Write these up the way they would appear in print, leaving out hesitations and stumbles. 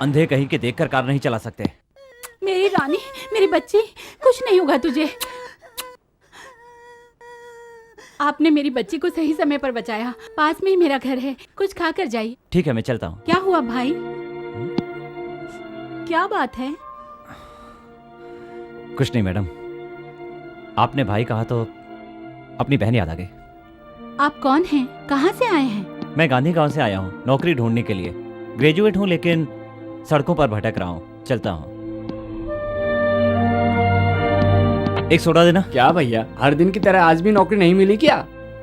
अंधे कहीं के देखकर कार नहीं चला सकते। मेरी रानी, मेरी बच्ची, कुछ नहीं होगा तुझे। आपने मेरी बच्ची को सही समय पर बचाया। पास में ही मेरा घर है, कुछ खा कर जाइए। ठीक है, मैं चलता हूँ। क्या हुआ भाई? क्या बात है? कुछ नहीं मैडम, आपने भाई कहा तो अपनी बहन याद आ गई। आप कौन हैं? कहाँ से आए हैं? मैं गांधी गांव से आया हूँ नौकरी ढूंढने के लिए। ग्रेजुएट हूँ लेकिन सड़कों पर भटक रहा हूँ। चलता हूँ। एक सोडा देना। क्या भैया, हर दिन की तरह आज भी नौकरी नहीं मिली क्या?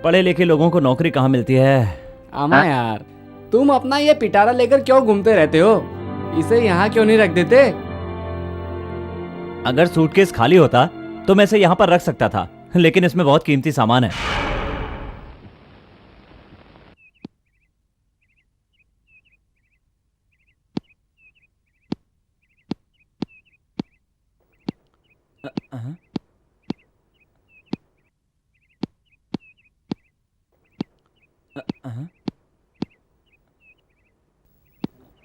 पढ़े लिखे लोगों को नौकरी कहाँ मिलती है? आमा यार, तुम अपना ये पिटारा लेकर क्यों घूमते रहते हो? इसे यहाँ क्यों नहीं रख देते? अगर सूटकेस खाली होता तो मैं इसे यहाँ पर रख सकता था, लेकिन इसमें बहुत कीमती सामान है।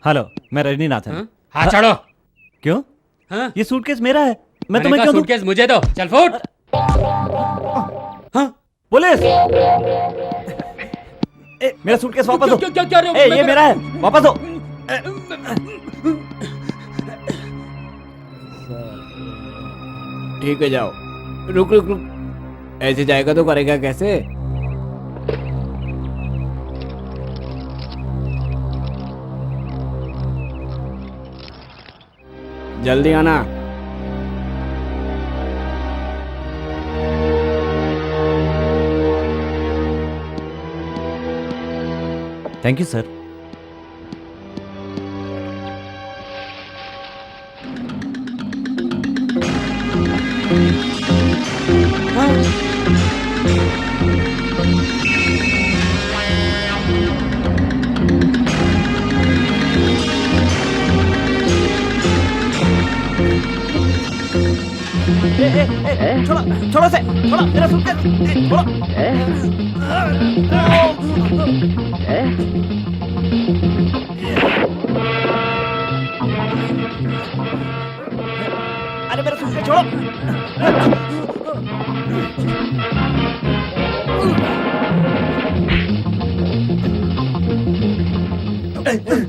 हेलो, मैं रजनीनाथन। हाथ छोड़ो। क्यों? हाँ? ये सूटकेस मेरा है। मैं मैंने तुम्हें कहा क्यों दूं? सूटकेस मुझे दो। चल फुट। हाँ? पुलिस! मेरा सूटकेस वापस दो। क्या क्या रहे हो? ये मेरा है, वापस दो। ठीक है, जाओ। रुक रुक रुक, ऐसे जाएगा तो करेगा कैसे? जल्दी आना। Thank you sir. छोड़ो, छोड़ो से, छोड़ो मेरा सूटकेस, छोड़ो। अरे मेरा सूटकेस छोड़ो।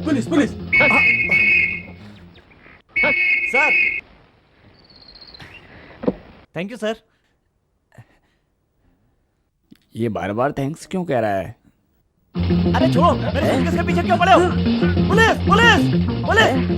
Police police. Sir, thank you sir. ये बार बार थैंक्स क्यों कह रहा है? अरे छोड़ो, मेरे सूटकेस के पीछे क्यों पड़े हो? Police police police!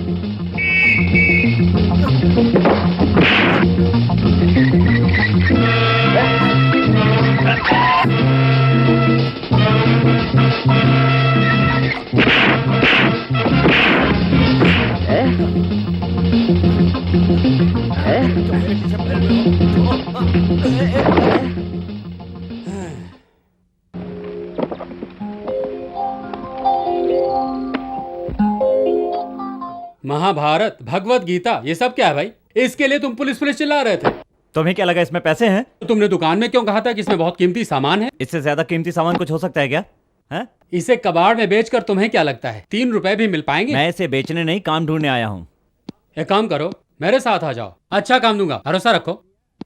Mahabharat, Bhagavad Gita, ये सब क्या है भाई? इसके लिए तुम पुलिस पुलिस चिल्ला रहे थे? तुम्हें क्या लगा इसमें पैसे हैं? तुमने दुकान में क्यों कहा था कि इसमें बहुत कीमती सामान है? इससे ज्यादा कीमती सामान कुछ हो सकता है क्या? है? इसे कबाड़ में बेचकर तुम्हें क्या लगता है 3 रुपए भी मिल पाएंगे? मैं इसे बेचने नहीं, काम ढूंढने आया हूँ। एक काम करो, मेरे साथ आ जाओ, अच्छा काम दूंगा, भरोसा रखो।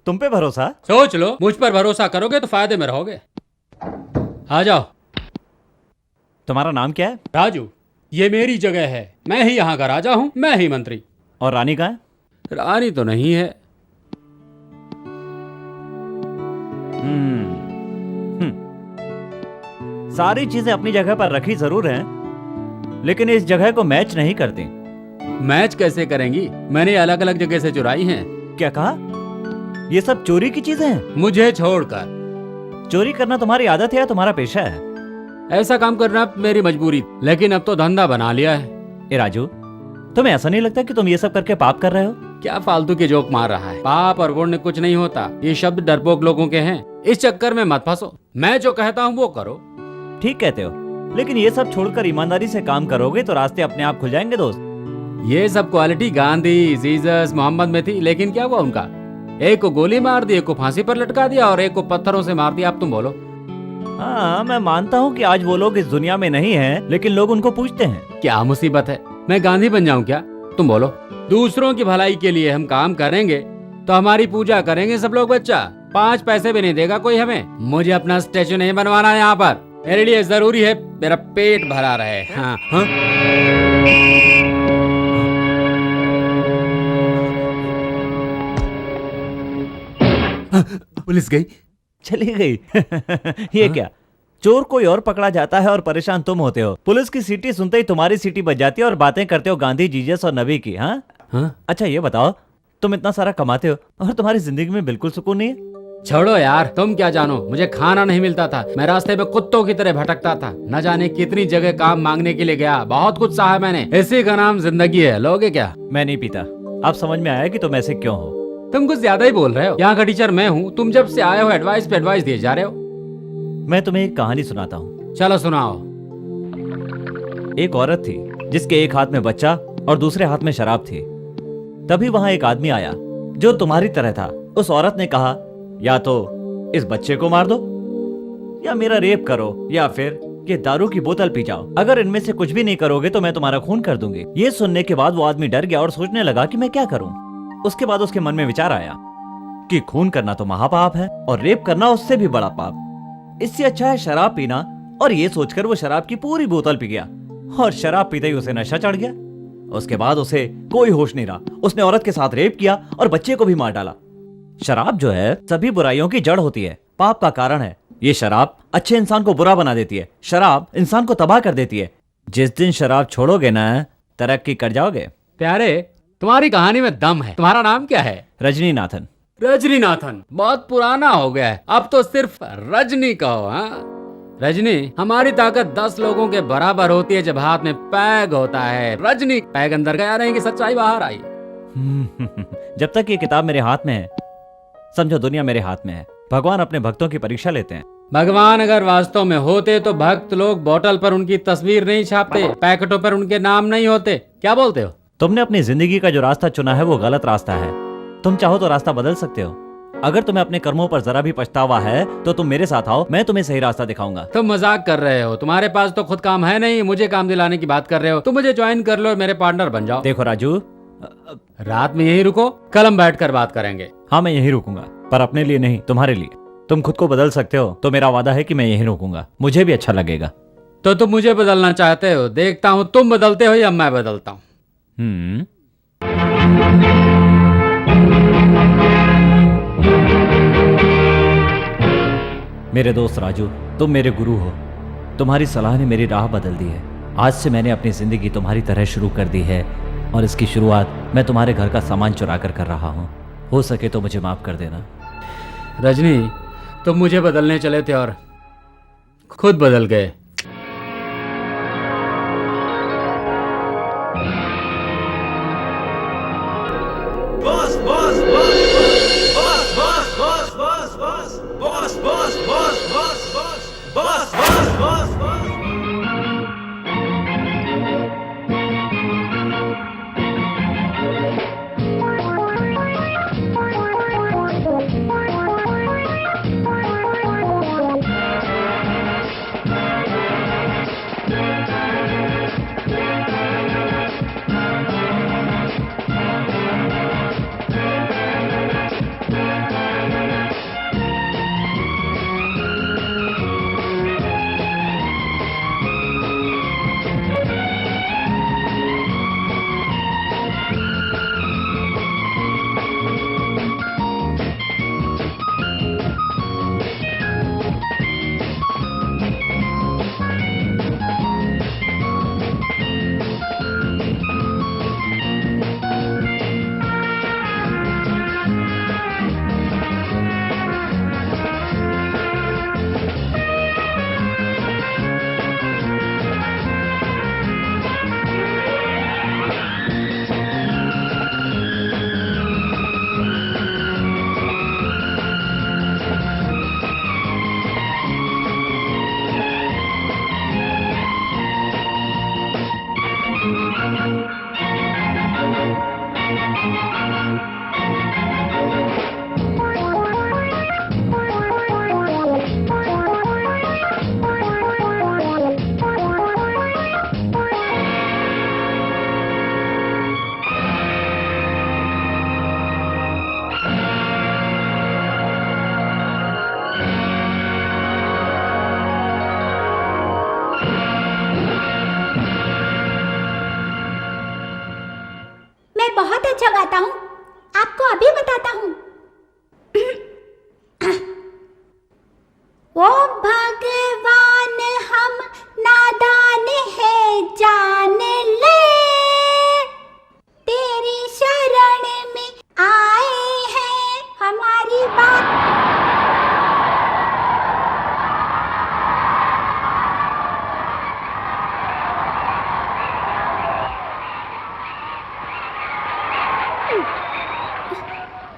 तुम पे भरोसा? सोच लो, मुझ पर भरोसा करोगे तो फायदे में रहोगे। आ जाओ। तुम्हारा नाम क्या है? राजू, ये मेरी जगह है, मैं ही यहाँ का राजा हूँ, मैं ही मंत्री। और रानी कहाँ है? रानी तो नहीं है। सारी चीजें अपनी जगह पर रखी जरूर हैं, लेकिन इस जगह को मैच नहीं करती। मैच कैसे करेंगी? मैंने अलग अलग जगह से चुराई हैं। क्या कहा? ये सब चोरी की चीजें हैं? मुझे छोड़कर। चोरी करना तुम्हारी आदत है या तुम्हारा पेशा है? ऐसा काम करना मेरी मजबूरी, लेकिन अब तो धंधा बना लिया है। ए राजू, तुम्हें ऐसा नहीं लगता कि तुम ये सब करके पाप कर रहे हो? क्या फालतू के जोक मार रहा है? पाप और पुण्य कुछ नहीं होता, ये शब्द डरपोक लोगों के हैं। इस चक्कर में मत फंसो, मैं जो कहता हूँ वो करो। ठीक कहते हो, लेकिन ये सब छोड़कर ईमानदारी से काम करोगे तो रास्ते अपने आप खुल जाएंगे दोस्त। ये सब क्वालिटी गांधी, जीसस, मोहम्मद में थी, लेकिन क्या हुआ उनका? एक को गोली मार दी, एक को फांसी पर लटका दिया और एक को पत्थरों से मार दिया। अब तुम बोलो। हाँ, मैं मानता हूँ कि आज वो लोग इस दुनिया में नहीं हैं, लेकिन लोग उनको पूछते हैं। क्या मुसीबत है? मैं गांधी बन जाऊं क्या? तुम बोलो। दूसरों की भलाई के लिए हम काम करेंगे तो हमारी पूजा करेंगे सब लोग बच्चा। 5 पैसे भी नहीं देगा कोई हमें। मुझे अपना स्टैचू नहीं बनवाना है यहाँ पर। मेरे लिए जरूरी है मेरा पेट भरा रहे। हाँ हाँ। पुलिस गई। चली गई। ये क्या, चोर कोई और पकड़ा जाता है और परेशान तुम होते हो। पुलिस की सीटी सुनते ही तुम्हारी सीटी बज जाती है और बातें करते हो गांधी, जीजस और नबी की। हाँ हाँ? अच्छा ये बताओ, तुम इतना सारा कमाते हो और तुम्हारी जिंदगी में बिल्कुल सुकून नहीं है? छोड़ो यार, तुम क्या जानो। मुझे खाना नहीं मिलता था, मैं रास्ते में कुत्तों की तरह भटकता था। न जाने कितनी जगह काम मांगने के लिए गया। बहुत कुछ सहा मैंने। इसी का नाम जिंदगी है। लोगे क्या? मैं नहीं पीता। अब समझ में आया कि तुम ऐसे क्यों हो। तुम कुछ ज्यादा ही बोल रहे हो। यहाँ का टीचर मैं हूँ, तुम जब से आए हो एडवाइस पे एडवाइस दिए जा रहे हो। मैं तुम्हें एक कहानी सुनाता हूँ। चलो सुनाओ। एक औरत थी जिसके एक हाथ में बच्चा और दूसरे हाथ में शराब थी। तभी वहां एक आदमी आया जो तुम्हारी तरह था। उस औरत ने कहा, या तो इस बच्चे को मार दो, या मेरा रेप करो, या फिर ये दारू की बोतल पी जाओ। अगर इनमें से कुछ भी नहीं करोगे तो मैं तुम्हारा खून कर दूंगी। ये सुनने के बाद वो आदमी डर गया और सोचने लगा कि मैं क्या करूं। उसके बाद उसके मन में विचार आया कि खून करना तो महापाप है और रेप करना उससे भी बड़ा पाप। इससे अच्छा है शराब पीना। और ये सोचकर वो शराब की पूरी बोतल पी गया और शराब पीते ही उसे नशा चढ़ गया। उसके बाद उसे कोई होश नहीं रहा। उसने औरत के साथ रेप किया और बच्चे को भी मार डाला। शराब जो है सभी बुराइयों की जड़ होती है, पाप का कारण है। ये शराब अच्छे इंसान को बुरा बना देती है। शराब इंसान को तबाह कर देती है। जिस दिन शराब छोड़ोगे ना, तरक्की कर जाओगे। प्यारे, तुम्हारी कहानी में दम है। तुम्हारा नाम क्या है? रजनीनाथन। रजनीनाथन बहुत पुराना हो गया है। अब तो सिर्फ रजनी कहो। हाँ रजनी, हमारी ताकत 10 लोगों के बराबर होती है जब हाथ में पैग होता है। रजनी, पैग अंदर गया नहीं कि सच्चाई बाहर आई। जब तक ये किताब मेरे हाथ में है, समझो दुनिया मेरे हाथ में है। भगवान अपने भक्तों की परीक्षा लेते हैं। भगवान अगर वास्तव में होते तो भक्त लोग बोतल पर उनकी तस्वीर नहीं छापते, पैकेटों पर उनके नाम नहीं होते। क्या बोलते हो? तुमने अपनी जिंदगी का जो रास्ता चुना है वो गलत रास्ता है। तुम चाहो तो रास्ता बदल सकते हो। अगर तुम्हें अपने कर्मों पर जरा भी पछतावा है तो तुम मेरे साथ आओ, मैं तुम्हें सही रास्ता दिखाऊंगा। तुम मजाक कर रहे हो। तुम्हारे पास तो खुद काम है नहीं, मुझे काम दिलाने की बात कर रहे हो। तुम मुझे ज्वाइन कर लो और मेरे पार्टनर बन जाओ। देखो राजू, रात में यही रुको, कल हम बैठ कर बात करेंगे। हाँ मैं यहीं रुकूंगा, पर अपने लिए नहीं, तुम्हारे लिए। तुम खुद को बदल सकते हो तो मेरा वादा है कि मैं यहीं रुकूंगा। मुझे भी अच्छा लगेगा। तो तुम मुझे बदलना चाहते हो? देखता हूँ तुम बदलते हो या मैं बदलता हूँ। मेरे दोस्त राजू, तुम मेरे गुरु हो। तुम्हारी सलाह ने मेरी राह बदल दी है। आज से मैंने अपनी जिंदगी तुम्हारी तरह शुरू कर दी है और इसकी शुरुआत मैं तुम्हारे घर का सामान चुरा कर रहा हूँ। हो सके तो मुझे माफ कर देना। रजनी, तुम मुझे बदलने चले थे और खुद बदल गए।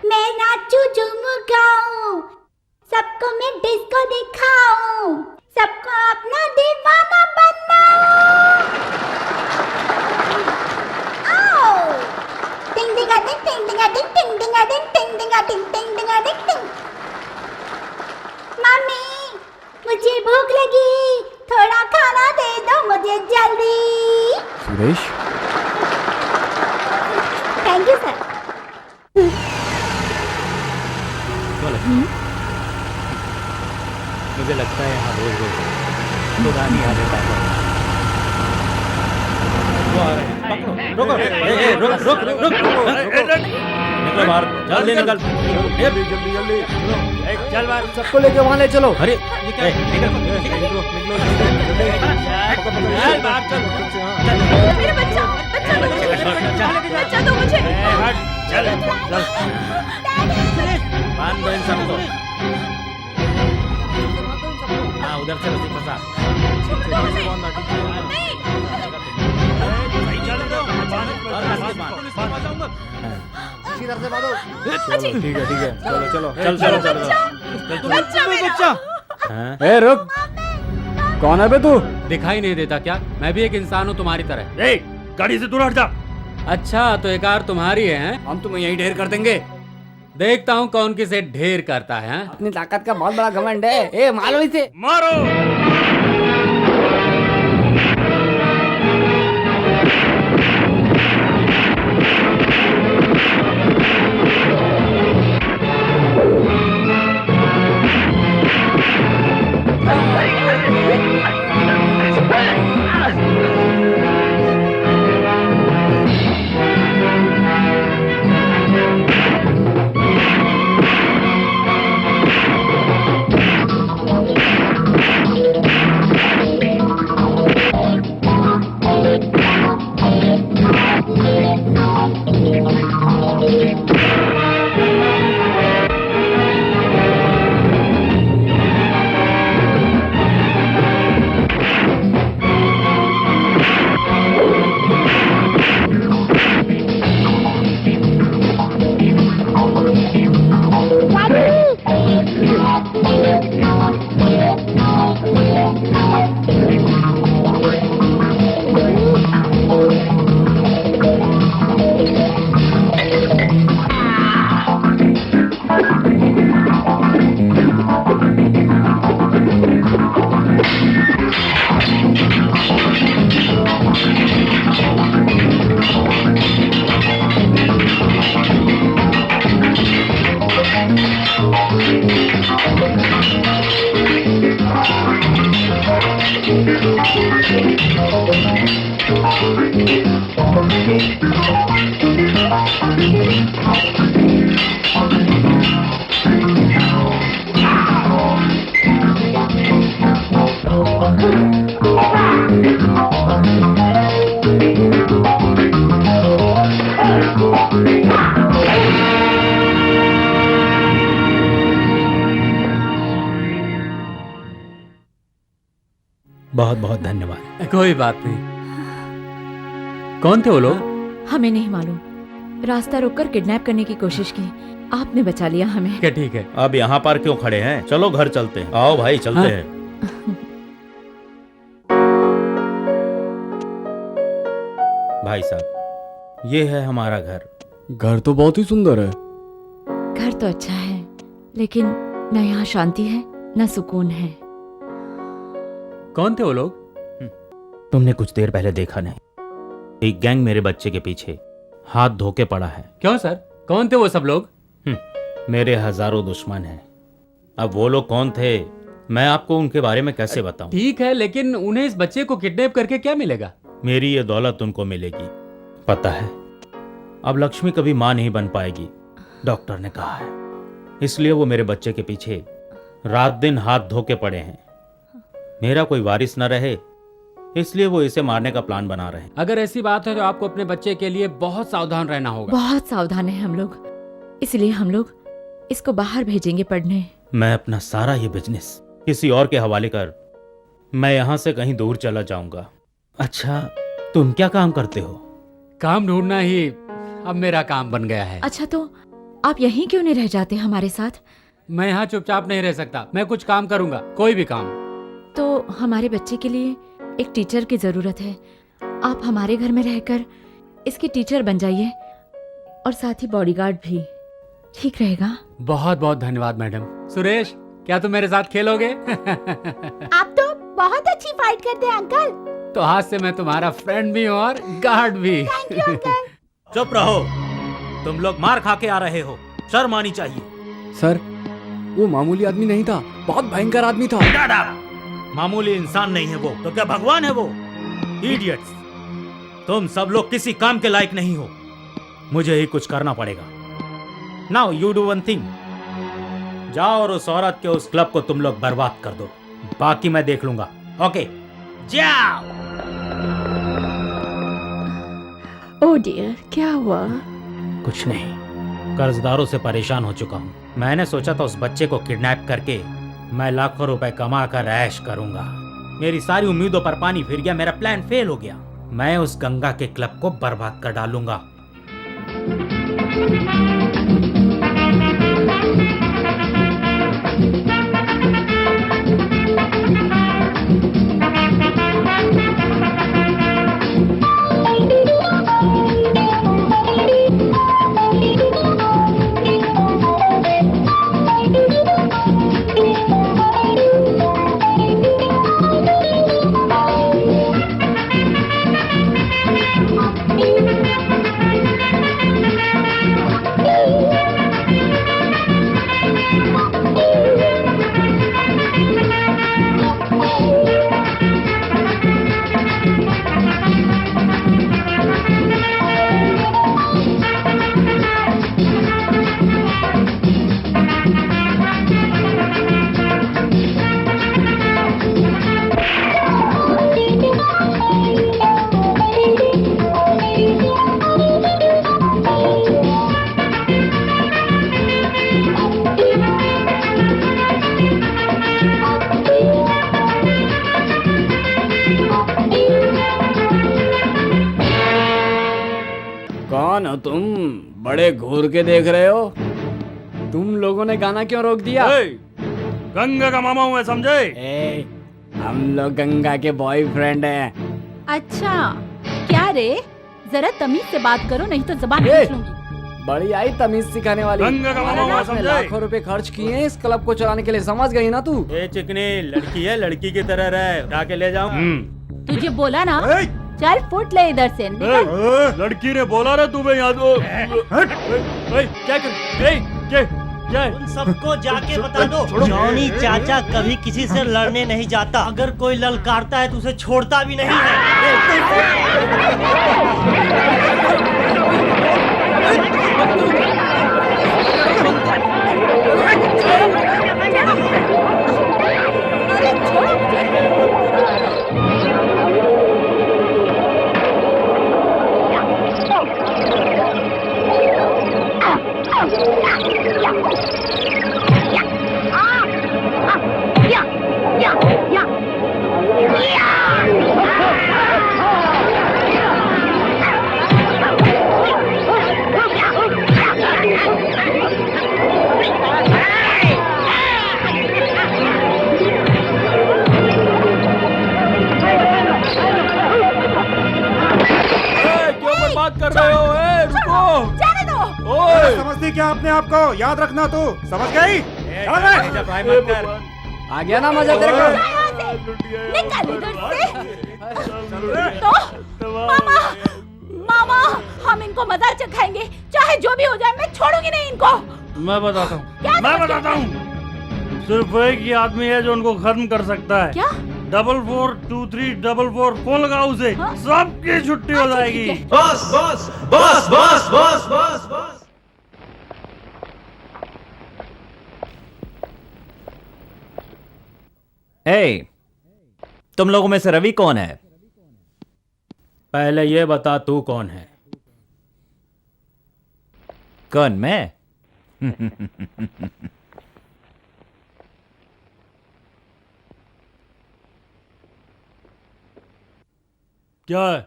मैं नाचू झूमू गाऊं, सबको मैं डिस्को दिखाऊं, सबको अपना दीवाना बनाऊं। आओ टिंग टिंगा टिंग टिंग टिंगा टिंग टिंग टिंगा टिंग टिंग टिंगा टिंग टिंग टिंगा टिंग टिंग। मम्मी मुझे भूख लगी, थोड़ा खाना दे दो मुझे जल्दी। Suresh, thank you sir. मुझे लगता है यहाँ रोज रोज पुरानी यादें ताज़ा हो। वो आ रहे हैं, पकड़ो, रुको, रुक रुक रुक रुक, निकलो बाहर, जल्दी निकल, जल्दी जल्दी, चल बाहर, सबको लेके वहाँ ले चलो। अरे ये क्या निकलो चल बाहर, चल मेरा बच्चा बच्चा दो मुझे। चल बांध दो इन सबको। हाँ उधर से बस फंसा। इसी तरह से बांधो। चलो, ठीक है चलो चलो चल चलो चलो बच्चा मेरा। हाँ? ए रुक, कौन है बे तू? दिखाई नहीं देता क्या? मैं भी एक इंसान हूँ तुम्हारी तरह। ए, गाड़ी से दूर हट जा। अच्छा तो एक कार तुम्हारी है हैं? हम तुम्हें यही ढेर कर देंगे। देखता हूँ कौन किसे ढेर करता है हैं? अपनी ताकत का बहुत बड़ा घमंड है। ए मारो इसे। मारो। बहुत बहुत धन्यवाद। कोई बात नहीं। कौन थे वो लोग? हमें नहीं मालूम, रास्ता रोककर किडनैप करने की कोशिश की, आपने बचा लिया हमें। क्या ठीक है। अब यहाँ पर क्यों खड़े हैं? चलो घर चलते हैं। आओ भाई चलते हाँ? हैं। भाई साहब, ये है हमारा घर। घर तो बहुत ही सुंदर है। घर तो अच्छा है, लेकिन न यहाँ शांति है न सुकून है। कौन थे वो लोग? तुमने कुछ देर पहले देखा नहीं, एक गैंग मेरे बच्चे के पीछे हाथ धो के पड़ा है। क्यों सर, कौन थे वो सब लोग? मेरे हजारों दुश्मन हैं। अब वो लोग कौन थे, मैं आपको उनके बारे में कैसे बताऊं? ठीक है, लेकिन उन्हें इस बच्चे को किडनैप करके क्या मिलेगा? मेरी ये दौलत उनको मिलेगी। पता है, अब लक्ष्मी कभी मां नहीं बन पाएगी, डॉक्टर ने कहा है। इसलिए वो मेरे बच्चे के पीछे रात दिन हाथ धो के पड़े हैं। मेरा कोई वारिस न रहे, इसलिए वो इसे मारने का प्लान बना रहे हैं। अगर ऐसी बात है तो आपको अपने बच्चे के लिए बहुत सावधान रहना होगा। बहुत सावधान है हम लोग, इसलिए हम लोग इसको बाहर भेजेंगे पढ़ने। मैं अपना सारा ये बिजनेस किसी और के हवाले कर मैं यहाँ से कहीं दूर चला जाऊंगा। अच्छा, तुम क्या काम करते हो? काम ढूंढना ही अब मेरा काम बन गया है। अच्छा तो आप यहीं क्यों नहीं रह जाते हमारे साथ? मैं यहाँ चुपचाप नहीं रह सकता, मैं कुछ काम करूंगा, कोई भी काम। तो हमारे बच्चे के लिए एक टीचर की जरूरत है। आप हमारे घर में रहकर इसके टीचर बन जाइए और साथ ही बॉडीगार्ड भी। ठीक रहेगा? बहुत बहुत धन्यवाद मैडम। सुरेश, क्या तुम मेरे साथ खेलोगे? आप तो बहुत अच्छी फाइट करते हैं अंकल। तो आज से मैं तुम्हारा फ्रेंड भी हूँ और गार्ड भी। चुप रहो, तुम लोग मार खा के आ रहे हो, शर्म आनी चाहिए। सर, वो मामूली आदमी नहीं था, बहुत भयंकर आदमी था। Shut up! मामूली इंसान नहीं है वो, तो क्या भगवान है वो? इडियट्स! तुम सब लोग किसी काम के लायक नहीं हो, मुझे ही कुछ करना पड़ेगा। Now you do one thing, जाओ और उस औरत के उस क्लब को तुम लोग बर्बाद कर दो, बाकी मैं देख लूंगा। ओके, जाओ। ओह डियर, क्या हुआ? कुछ नहीं, कर्जदारों से परेशान हो चुका हूँ। मैंने सोचा था उस बच्चे को किडनैप करके मैं लाखों रुपए कमा कर ऐश करूंगा। मेरी सारी उम्मीदों पर पानी फिर गया, मेरा प्लान फेल हो गया। मैं उस गंगा के क्लब को बर्बाद कर डालूंगा। कौन हो तुम? बड़े घूर के देख रहे हो। तुम लोगों ने गाना क्यों रोक दिया? गंगा का मामा हूँ मैं, समझे? ए, हम लोग गंगा के बॉयफ्रेंड हैं। अच्छा, क्या रे? जरा तमीज से बात करो, नहीं तो जबान ए! खींच लूंगी। बड़ी आई तमीज सिखाने वाली। गंगा का मामा हुआ, आपने समझे? लाखों रुपए खर्च किए हैं इस क्लब को चलाने के लिए, समझ गई ना तू? ये चिकनी लड़की है, लड़की की तरह रहे, उठा के ले जाऊं। तुझे बोला ना, चल फुट ले इधर से, निकल। लड़की ने बोला रे तुम्हें याद हो? क्या कर? उन सबको जाके बता दो, जॉनी चाचा कभी किसी से लड़ने नहीं जाता। अगर कोई ललकारता है तो उसे छोड़ता भी नहीं क्यों बात कर रहे हो? रुको, जाने दो। समझती क्या अपने आप को? याद रखना, तू समझ गई? आ गया ना मजा तेरे को? निकल इधर से। तो मामा, मामा, हम इनको मजा चखाएंगे, चाहे जो भी हो जाए, मैं छोड़ूंगी नहीं इनको। मैं बताता हूँ, क्या मैं बताता हूँ। सिर्फ एक ही आदमी है जो उनको खत्म कर सकता है। क्या? 442344 फोन लगाओ उसे, सबकी छुट्टी हो जाएगी। ठीक है। बस बस बस बस बस बस बस। ए, तुम लोगों में से रवि कौन है? पहले ये बता तू कौन है? कौन, मैं? क्या है?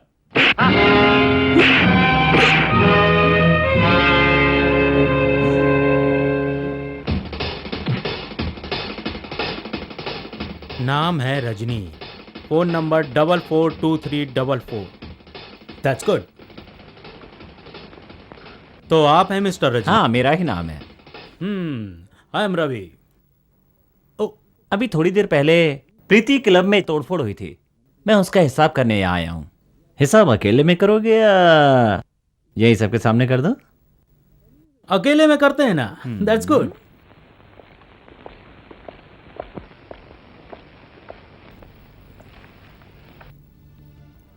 नाम है Rajni, phone number 442344। That's good. तो आप हैं मिस्टर रजनी? हाँ, मेरा ही नाम है। I am Ravi. अभी थोड़ी देर पहले प्रीति क्लब में तोड़फोड़ हुई थी, मैं उसका हिसाब करने यहाँ आया हूँ। हिसाब अकेले में करोगे या यही सबके सामने कर दो? अकेले में करते हैं ना। That's good.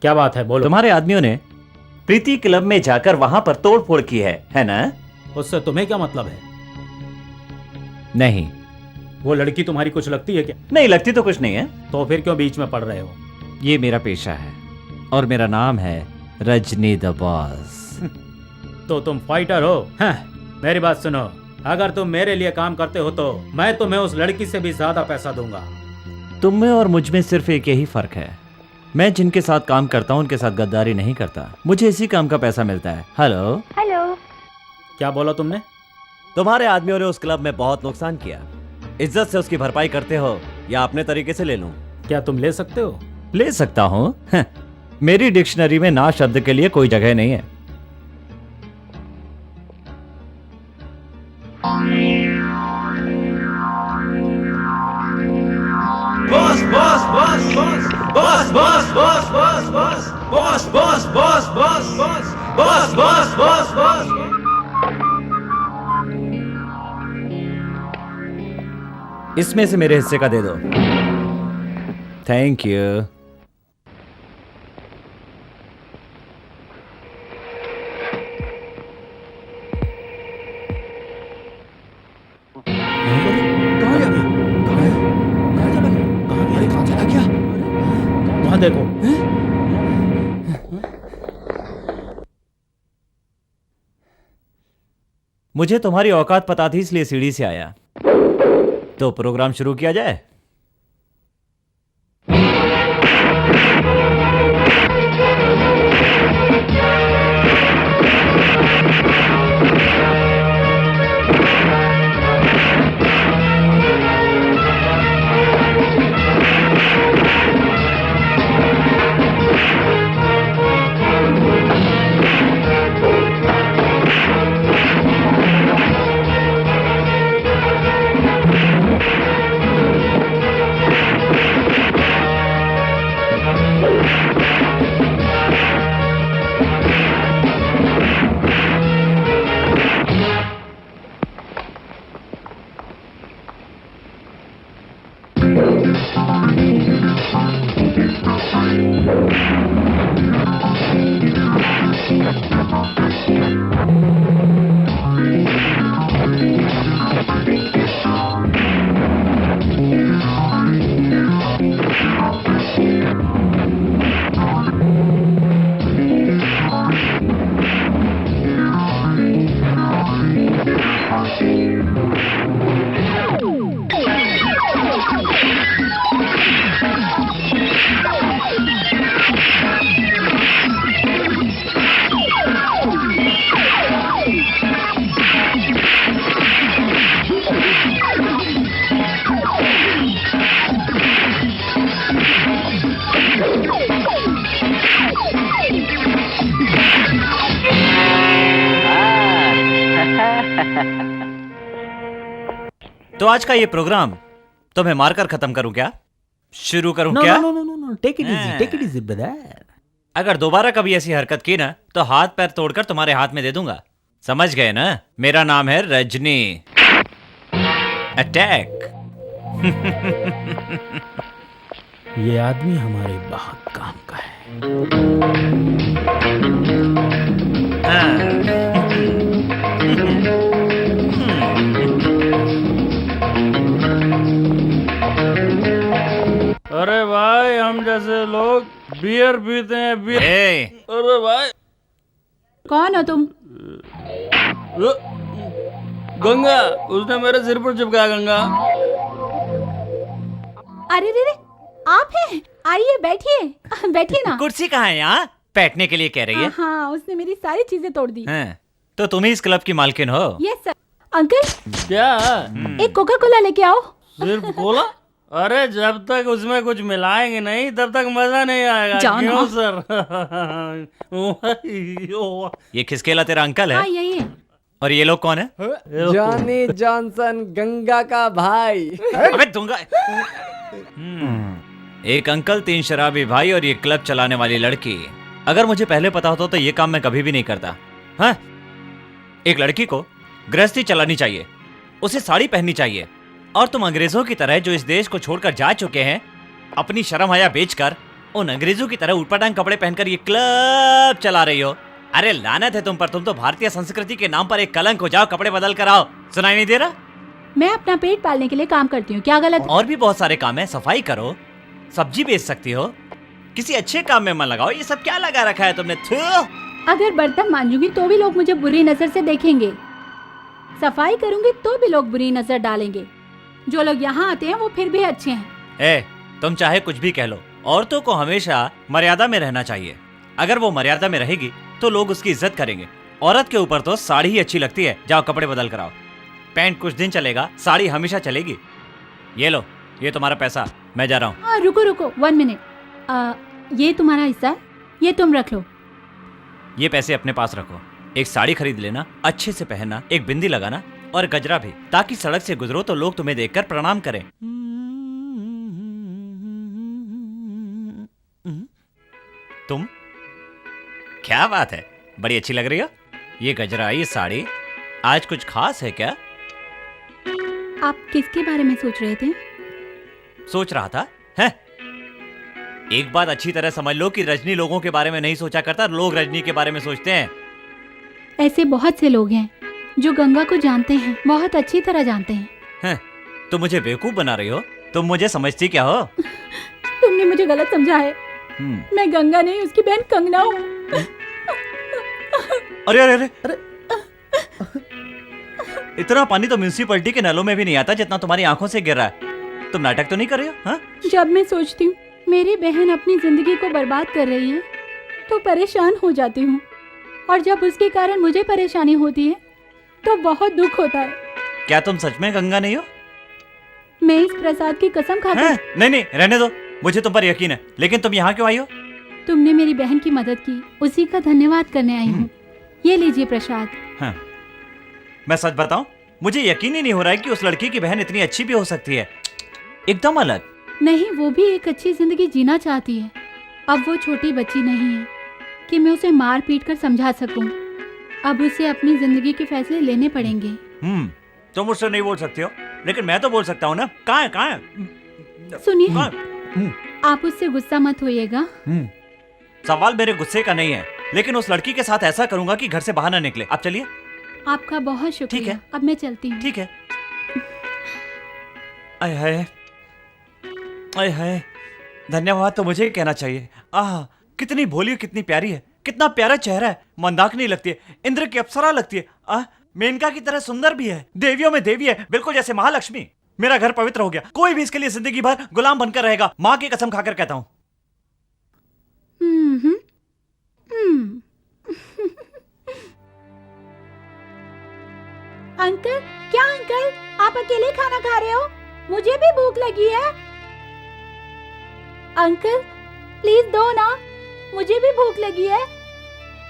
क्या बात है, बोलो। तुम्हारे आदमियों ने प्रीति क्लब में जाकर वहां पर तोड़फोड़ की है ना? उससे तुम्हें क्या मतलब है? नहीं। वो लड़की तुम्हारी कुछ लगती है क्या? नहीं लगती तो कुछ नहीं है। तो फिर क्यों बीच में पड़ रहे हो? ये मेरा पेशा है और मेरा नाम है रजनी द बॉस। तो तुम फाइटर हो? हाँ, मेरी बात सुनो, अगर तुम मेरे लिए काम करते हो तो मैं तुम्हें उस लड़की से भी ज्यादा पैसा दूंगा। तुम में और मुझ में सिर्फ एक ही फर्क है, मैं जिनके साथ काम करता हूँ उनके साथ गद्दारी नहीं करता। मुझे इसी काम का पैसा मिलता है। Hello hello. क्या बोला तुमने? तुम्हारे आदमियों ने उस क्लब में बहुत नुकसान किया, इज्जत से उसकी भरपाई करते हो या अपने तरीके से ले लूं? क्या तुम ले सकते हो? ले सकता हूँ। मेरी डिक्शनरी में ना शब्द के लिए कोई जगह नहीं है। Boss boss boss boss boss boss boss boss boss boss boss boss boss boss boss boss boss boss. इसमें से मेरे हिस्से का दे दो। Thank you. वहां देखो। मुझे तुम्हारी औकात पता थी इसलिए सीढ़ी से आया। तो प्रोग्राम शुरू किया जाए। तो आज का ये प्रोग्राम तुम्हें मारकर खत्म करूं क्या? शुरू करूं क्या? No, take it easy brother. अगर दोबारा कभी ऐसी हरकत की ना तो हाथ पैर तोड़कर तुम्हारे हाथ में दे दूंगा। समझ गए ना? मेरा नाम है रजनी। अटैक। ये आदमी हमारे बहुत काम का है। अरे भाई, हम जैसे लोग बियर पीते हैं, बियर। अरे भाई, कौन हो तुम? गंगा, उसने मेरे सिर पर चिपकाया। गंगा, अरे रे रे, आप हैं? आइए बैठिए बैठिए ना। कुर्सी कहाँ है? यहाँ बैठने के लिए कह रही है। हाँ, उसने मेरी सारी चीजें तोड़ दी। तो तुम ही इस क्लब की मालकिन हो? Yes sir. अंकल, क्या? एक कोका कोला लेके आओ। सिर्फ कोला? अरे जब तक उसमें कुछ मिलाएंगे नहीं तब तक मजा नहीं आएगा। जाओ ना। क्यों सर? ये खिसकेला तेरा अंकल हाँ है? यही है। और ये लोग कौन है? जॉनी जॉनसन, गंगा का भाई। अबे दूंगा। एक अंकल, 3 शराबी भाई और ये क्लब चलाने वाली लड़की। अगर मुझे पहले पता होता तो ये काम मैं कभी भी नहीं करता। हाँ, एक लड़की को गृहस्थी चलानी चाहिए, उसे साड़ी पहननी चाहिए, और तुम अंग्रेजों की तरह जो इस देश को छोड़कर जा चुके हैं, अपनी शर्म हया बेचकर उन अंग्रेजों की तरह ऊटपटांग कपड़े पहनकर ये क्लब चला रही हो। अरे लानत है तुम पर, तुम तो भारतीय संस्कृति के नाम पर एक कलंक हो। जाओ कपड़े बदल कर आओ। सुनाई नहीं दे रहा? मैं अपना पेट पालने के लिए काम करती हूँ, क्या गलत? और भी बहुत सारे काम है। सफाई करो, सब्जी बेच सकती हो, किसी अच्छे काम में मन लगाओ। ये सब क्या लगा रखा है तुमने? थू! अगर बर्तन मांजूंगी तो भी लोग मुझे बुरी नजर से देखेंगे, सफाई करूंगी तो भी लोग बुरी नजर डालेंगे। जो लोग यहाँ आते हैं वो फिर भी अच्छे हैं। ए, तुम चाहे कुछ भी कह लो, औरतों को हमेशा मर्यादा में रहना चाहिए। अगर वो मर्यादा में रहेगी तो लोग उसकी इज्जत करेंगे। औरत के ऊपर तो साड़ी ही अच्छी लगती है। जाओ कपड़े बदल कर आओ। पैंट कुछ दिन चलेगा, साड़ी हमेशा चलेगी। ये लो, ये तुम्हारा पैसा, मैं जा रहा हूँ। रुको रुको 1 मिनट। ये तुम्हारा हिस्सा है, ये तुम रख लो। ये पैसे अपने पास रखो। एक साड़ी खरीद लेना, अच्छे से पहनना, एक बिंदी लगाना और गजरा भी, ताकि सड़क से गुजरो तो लोग तुम्हें देखकर प्रणाम करें। तुम क्या बात है, बड़ी अच्छी लग रही हो। ये गजरा, ये साड़ी, आज कुछ खास है क्या? आप किसके बारे में सोच रहे थे? सोच रहा था है? एक बात अच्छी तरह समझ लो कि रजनी लोगों के बारे में नहीं सोचा करता, लोग रजनी के बारे में सोचते हैं। ऐसे बहुत से लोग हैं जो गंगा को जानते हैं, बहुत अच्छी तरह जानते हैं। तुम मुझे बेवकूफ बना रही हो। तुम मुझे समझती क्या हो? तुमने मुझे गलत समझा है। मैं गंगा नहीं, उसकी बहन कंगना हूँ। अरे अरे अरे अरे, इतना पानी तो म्यूनिसिपैलिटी के नलों में भी नहीं आता जितना तुम्हारी आंखों से गिर रहा है। तुम नाटक तो नहीं कर रही हो? हाँ? जब मैं सोचती हूँ मेरी बहन अपनी जिंदगी को बर्बाद कर रही है तो परेशान हो जाती हूँ, और जब उसके कारण मुझे परेशानी होती है तो बहुत दुख होता है। क्या तुम सच में गंगा नहीं हो? मैं इस प्रसाद की कसम खाकर। नहीं नहीं, रहने दो, मुझे तुम पर यकीन है। लेकिन तुम यहाँ क्यों आई हो? तुमने मेरी बहन की मदद की, उसी का धन्यवाद करने आई हूँ। ये लीजिए प्रसाद। हाँ। मैं सच बताऊं, मुझे यकीन ही नहीं हो रहा है कि उस लड़की की बहन इतनी अच्छी भी हो सकती है, एकदम अलग। नहीं, वो भी एक अच्छी जिंदगी जीना चाहती है। अब वो छोटी बच्ची नहीं है कि मैं उसे मार पीट कर समझा सकूं। अब उसे अपनी जिंदगी के फैसले लेने पड़ेंगे। तुम मुझसे नहीं बोल सकते हो, लेकिन मैं तो बोल सकता हूँ ना। कहाँ है, कहाँ है? सुनिए, आप उससे गुस्सा मत होइएगा। सवाल मेरे गुस्से का नहीं है, लेकिन उस लड़की के साथ ऐसा करूंगा कि घर से बाहर ना निकले। आप चलिए। आपका बहुत शुक्रिया। ठीक है, अब मैं चलती हूँ। ठीक है। आय हाय, आय हाय, धन्यवाद तो मुझे कहना चाहिए। आह, कितनी भोली, कितनी प्यारी है, कितना प्यारा चेहरा है। मंदाकिनी लगती है, इंद्र की अप्सरा लगती है। आह, मेनका की तरह सुंदर भी है, देवियों में देवी है, बिल्कुल जैसे महालक्ष्मी। मेरा घर पवित्र हो गया। कोई भी इसके लिए जिंदगी भर गुलाम बनकर रहेगा, माँ की कसम खाकर कहता हूँ। अंकल, क्या अंकल, आप अकेले खाना खा रहे हो? मुझे भी भूख लगी है। अंकल प्लीज दो ना, मुझे भी भूख लगी है।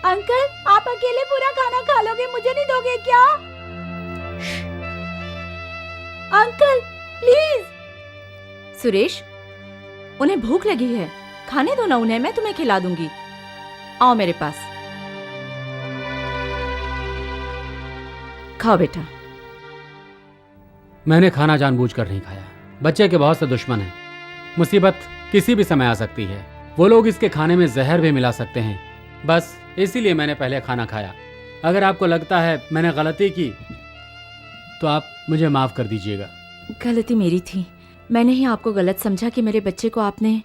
अंकल, आप अकेले पूरा खाना खा लोगे, मुझे नहीं दोगे क्या? Uncle please. सुरेश, उन्हें भूख लगी है, खाने दो ना उन्हें, मैं तुम्हें खिला दूंगी। आओ मेरे पास, खाओ बेटा। मैंने खाना जानबूझकर नहीं खाया। बच्चे के बहुत से दुश्मन हैं। मुसीबत किसी भी समय आ सकती है। वो लोग इसके खाने में जहर भी मिला सकते हैं। बस इसीलिए मैंने पहले खाना खाया। अगर आपको लगता है मैंने गलती की तो आप मुझे माफ कर दीजिएगा। गलती मेरी थी, मैंने ही आपको गलत समझा कि मेरे बच्चे को आपने।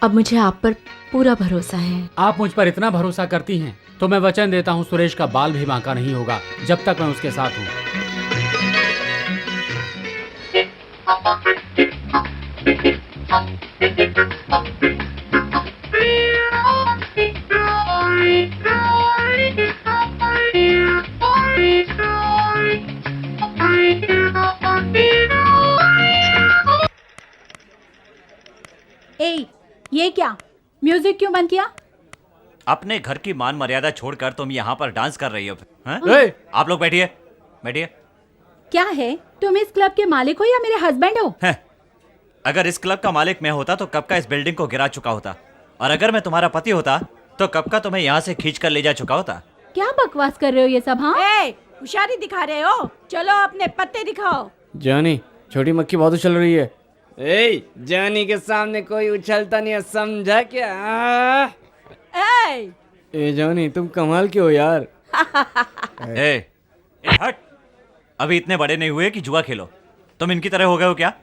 अब मुझे आप पर पूरा भरोसा है। आप मुझ पर इतना भरोसा करती हैं तो मैं वचन देता हूँ सुरेश का बाल भी बांका नहीं होगा जब तक मैं उसके साथ हूँ। म्यूजिक क्यों बंद किया? अपने घर की मान मर्यादा छोड़कर तुम यहाँ पर डांस कर रही हो, हैं? आप लोग बैठिए, बैठिए। क्या है, तुम इस क्लब के मालिक हो या मेरे हस्बैंड हो? हैं? अगर इस क्लब का मालिक मैं होता तो कब का इस बिल्डिंग को गिरा चुका होता, और अगर मैं तुम्हारा पति होता तो कब का तुम्हें यहाँ से खींच कर ले जा चुका होता। क्या बकवास कर रहे हो ये सब? हाँ, होशियारी दिखा रहे हो? चलो अपने पत्ते दिखाओ। जानी, छोटी मक्खी बहुत उछल रही है। जानी के सामने कोई उछलता नहीं है, समझा क्या? जानी, तुम कमाल के हो यार। हट, अभी इतने बड़े नहीं हुए कि जुआ खेलो। तुम इनकी तरह हो गए हो क्या?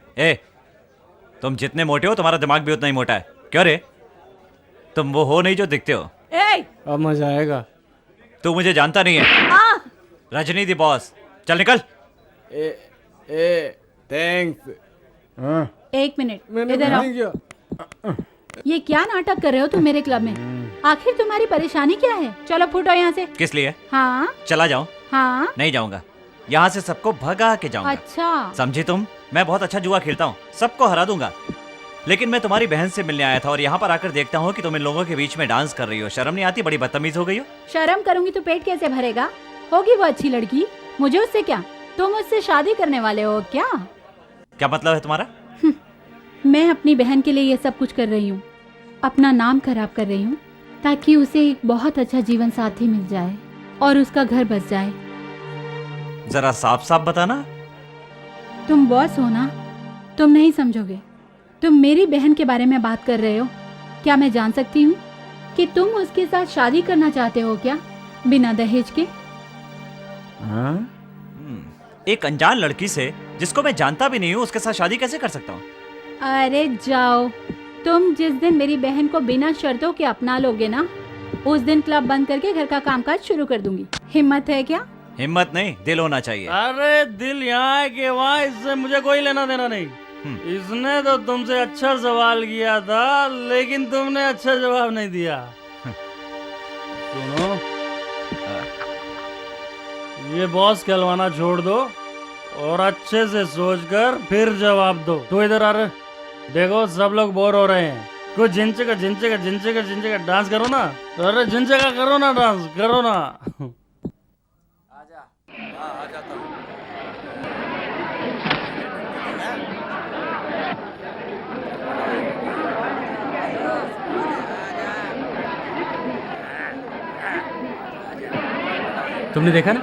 तुम जितने मोटे हो तुम्हारा दिमाग भी उतना ही मोटा है। क्यों रे, तुम वो हो नहीं जो दिखते हो। अब मजा आएगा। तू मुझे जानता नहीं है। रजनी दी बॉस, चल निकल। थैंक्स। एक मिनट, इधर आओ। ये क्या नाटक कर रहे हो तुम मेरे क्लब में? आखिर तुम्हारी परेशानी क्या है? चलो फुटो यहाँ से। किस लिए? हाँ, चला जाऊं? हाँ, नहीं जाऊंगा, यहाँ से सबको भगा के जाऊंगा। अच्छा, समझी तुम? मैं बहुत अच्छा जुआ खेलता हूँ, सबको हरा दूंगा। लेकिन मैं तुम्हारी बहन से मिलने आया था और यहाँ पर आकर देखता हूँ कि तुम इन लोगों के बीच में डांस कर रही हो। शर्म नहीं आती? बड़ी बदतमीज हो गई हो। शर्म करूंगी तो पेट कैसे भरेगा? होगी वो अच्छी लड़की, मुझे उससे क्या? तुम उससे शादी करने वाले हो क्या? क्या मतलब है तुम्हारा? मैं अपनी बहन के लिए ये सब कुछ कर रही हूँ, अपना नाम खराब कर रही हूँ, ताकि उसे एक बहुत अच्छा जीवन साथी मिल जाए और उसका घर बस जाए। जरा साफ साफ बताना। तुम बॉस हो ना, तुम नहीं समझोगे। तुम मेरी बहन के बारे में बात कर रहे हो। क्या मैं जान सकती हूँ कि तुम उसके साथ शादी करना चाहते हो क्या, बिना दहेज के? एक अनजान लड़की से जिसको मैं जानता भी नहीं हूँ उसके साथ शादी कैसे कर सकता हूँ? अरे जाओ, तुम जिस दिन मेरी बहन को बिना शर्तों के अपना लोगे ना, उस दिन क्लब बंद करके घर का कामकाज शुरू कर दूंगी। हिम्मत है क्या? हिम्मत नहीं, दिल होना चाहिए। अरे दिल यहाँ है कि वहाँ, इससे मुझे कोई लेना देना नहीं। इसने तो तुमसे अच्छा सवाल किया था, लेकिन तुमने अच्छा जवाब नहीं दिया। सुनो, ये बॉस कहलवाना छोड़ दो और अच्छे से सोचकर फिर जवाब दो। तो इधर आ रहे, देखो सब लोग बोर हो रहे हैं, कुछ जिनचे का डांस करो ना। अरे जिनचे का करो ना, डांस करो ना। आ जाता हूँ। तुमने देखा ना?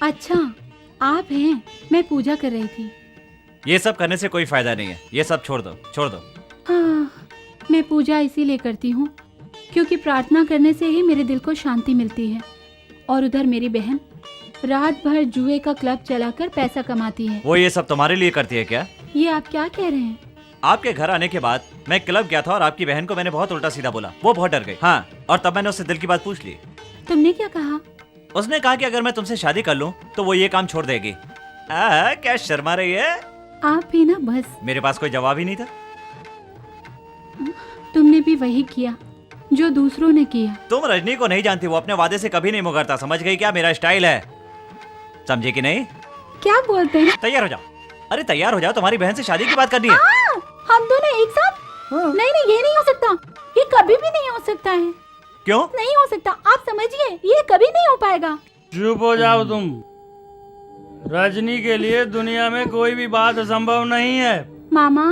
अच्छा, आप हैं। मैं पूजा कर रही थी। ये सब करने से कोई फायदा नहीं है, ये सब छोड़ दो, छोड़ दो। हाँ, मैं पूजा इसीलिए करती हूँ क्योंकि प्रार्थना करने से ही मेरे दिल को शांति मिलती है। और उधर मेरी बहन रात भर जुए का क्लब चलाकर पैसा कमाती है। वो ये सब तुम्हारे लिए करती है क्या? ये आप क्या कह रहे हैं? आपके घर आने के बाद मैं क्लब गया था और आपकी बहन को मैंने बहुत उल्टा सीधा बोला। वो बहुत डर गई। हाँ, और तब मैंने उससे दिल की बात पूछ ली। तुमने क्या कहा? उसने कहा कि अगर मैं तुमसे शादी कर लूं तो वो ये काम छोड़ देगी। क्या शर्मा रही है? आप भी ना, बस। मेरे पास कोई जवाब ही नहीं था। तुमने भी वही किया जो दूसरों ने किया। तुम रजनी को नहीं जानती, वो अपने वादे से कभी नहीं मुकरता। समझ गई क्या? मेरा स्टाइल है, समझी कि नहीं? क्या बोलते हैं? तैयार हो जाओ। अरे तैयार हो जाओ, तुम्हारी बहन से शादी की बात करनी है। हम दोनों एक साथ? नहीं नहीं, ये नहीं हो सकता। ये कभी भी नहीं हो सकता है। क्यों नहीं हो सकता? आप समझिए, ये कभी नहीं हो पाएगा। चुप हो जाओ तुम। रजनी के लिए दुनिया में कोई भी बात असंभव नहीं है। मामा,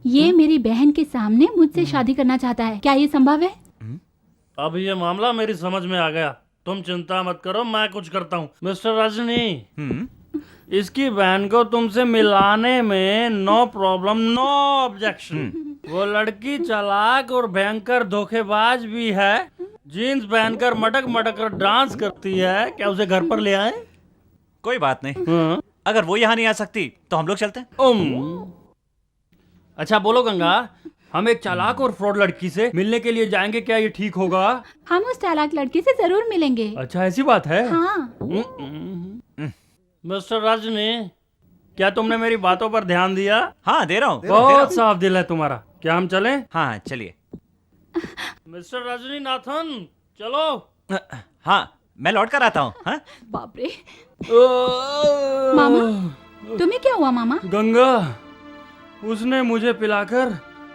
ये मेरी बहन के सामने मुझसे शादी करना चाहता है। क्या ये संभव है? अब ये मामला मेरी समझ में आ गया। तुम चिंता मत करो, मैं कुछ करता हूँ। मिस्टर रजनी, इसकी बहन को तुमसे मिलाने में नो प्रॉब्लम, नो ऑब्जेक्शन। वो लड़की चालाक और भयंकर धोखेबाज भी है, जीन्स पहनकर मटक मटक कर डांस करती है, क्या उसे घर पर ले आए? कोई बात नहीं, अगर वो यहाँ नहीं आ सकती तो हम लोग चलते हैं। अच्छा बोलो गंगा, हम एक चालाक और फ्रॉड लड़की से मिलने के लिए जाएंगे, क्या ये ठीक होगा? हम उस चालाक लड़की से जरूर मिलेंगे। अच्छा ऐसी बात है? हाँ। मिस्टर रजनी, क्या तुमने मेरी बातों पर ध्यान दिया? हाँ दे रहा हूँ। बहुत साफ दिल है तुम्हारा। क्या हम चलें? हाँ चलिए। मिस्टर रजनी नाथन, चलो। हाँ मैं लौट कर आता हूँ। हाँ? बाप रे। मामा, तुम्हें क्या हुआ मामा? गंगा, उसने मुझे पिलाकर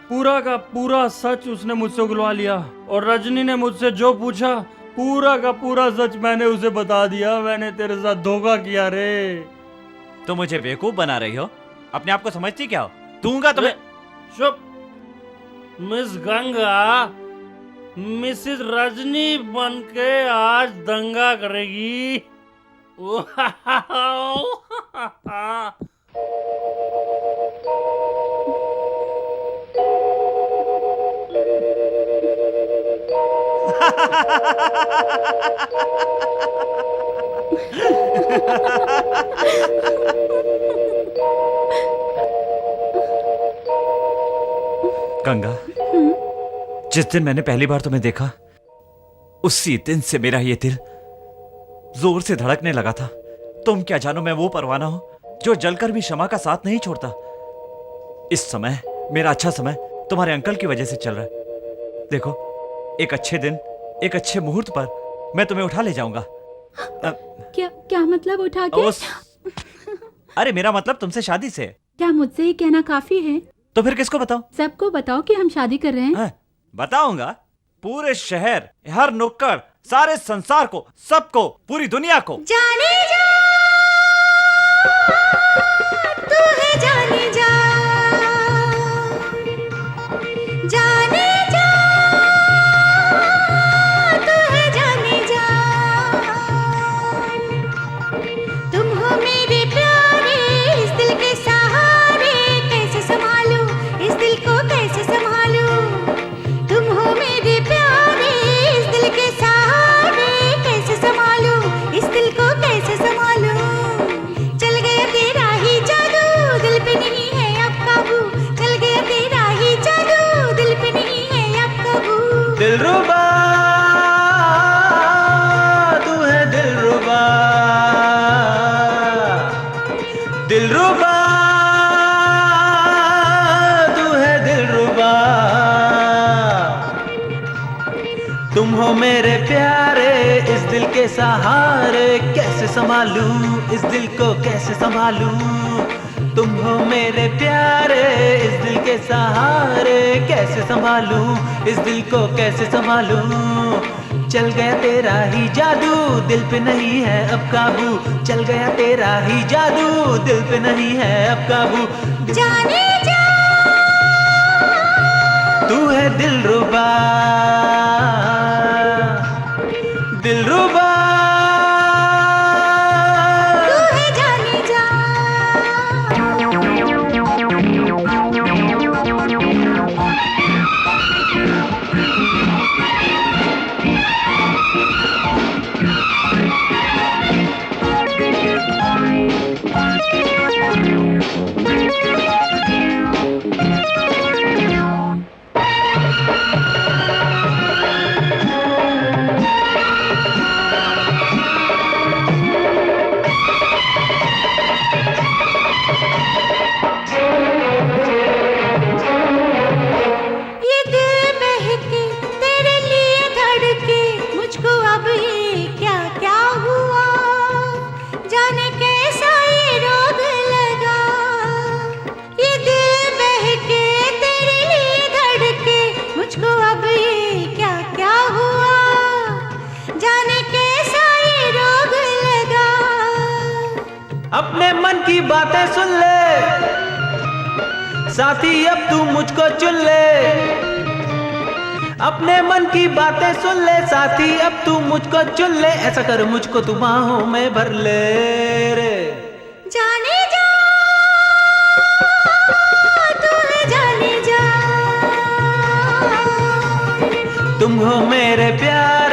पूरा का पूरा सच उसने मुझसे उगलवा लिया, और रजनी ने मुझसे जो पूछा पूरा का पूरा सच मैंने उसे बता दिया। मैंने तेरे साथ धोखा किया रे। तो मुझे बेवकूफ बना रही हो? अपने आप को समझती क्या हो? दूंगा तुम्हें। चुप। मिस गंगा मिसेस रजनी बन के आज दंगा करेगी। गंगा, जिस दिन मैंने पहली बार तुम्हें देखा उसी दिन से मेरा ये दिल जोर से धड़कने लगा था। तुम क्या जानो मैं वो परवाना हूं जो जलकर भी क्षमा का साथ नहीं छोड़ता। इस समय मेरा अच्छा समय तुम्हारे अंकल की वजह से चल रहा है। देखो, एक अच्छे दिन, एक अच्छे मुहूर्त पर मैं तुम्हें उठा ले जाऊंगा। क्या मतलब उठा के? अरे मेरा मतलब तुमसे शादी से। क्या मुझसे ही कहना काफी है? तो फिर किसको बताऊं? सबको बताओ कि हम शादी कर रहे हैं। बताऊंगा, पूरे शहर, हर नुक्कड़, सारे संसार को, सबको, पूरी दुनिया को। जाने जा तू है, जाने जा, जाने जा तू है, जाने जा। तुम हो मेरे प्यारे, इस दिल के सहारे, कैसे संभालूं इस दिल को, कैसे संभालूं। तुम हो मेरे प्यारे, इस दिल के सहारे, कैसे संभालूं इस दिल को, कैसे संभालूं। चल गया तेरा ही जादू, दिल पे नहीं है अब काबू। चल गया तेरा ही जादू, दिल पे नहीं है अब काबू। दिलरुबा तू है, दिलरुबा, दिलरुबा तू है, दिलरुबा। तुम हो मेरे प्यारे, इस दिल के सहारे, कैसे संभालूं इस दिल को, कैसे संभालूं। तुम हो मेरे प्यारे, इस दिल के सहारे, कैसे संभालूं इस दिल को, कैसे संभालूं। चल गया तेरा ही जादू, दिल पे नहीं है अब काबू। चल गया तेरा ही जादू, दिल पे नहीं है अब काबू। जाने जा तू है दिलरुबा, दिलरुबा तू है, जाने जा। ये दिल बहके तेरे लिए धड़के, मुझको अब ये क्या क्या हुआ। जाने कैसा ये रोग लगा। ये दिल बहके तेरे लिए धड़के, मुझको अब ये क्या क्या हुआ। जाने कैसा ये रोग लगा। अपने मन की बातें सुन ले साथी, अब तू मुझको चुन ले। अपने मन की बातें सुन ले साथी, अब तू मुझको चुन ले। ऐसा कर मुझको तू बाहों में भर ले रे। जाने जा तू है, जाने जा। तुम हो मेरे प्यारे,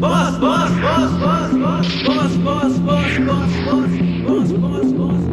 boss boss boss boss boss boss boss boss boss boss boss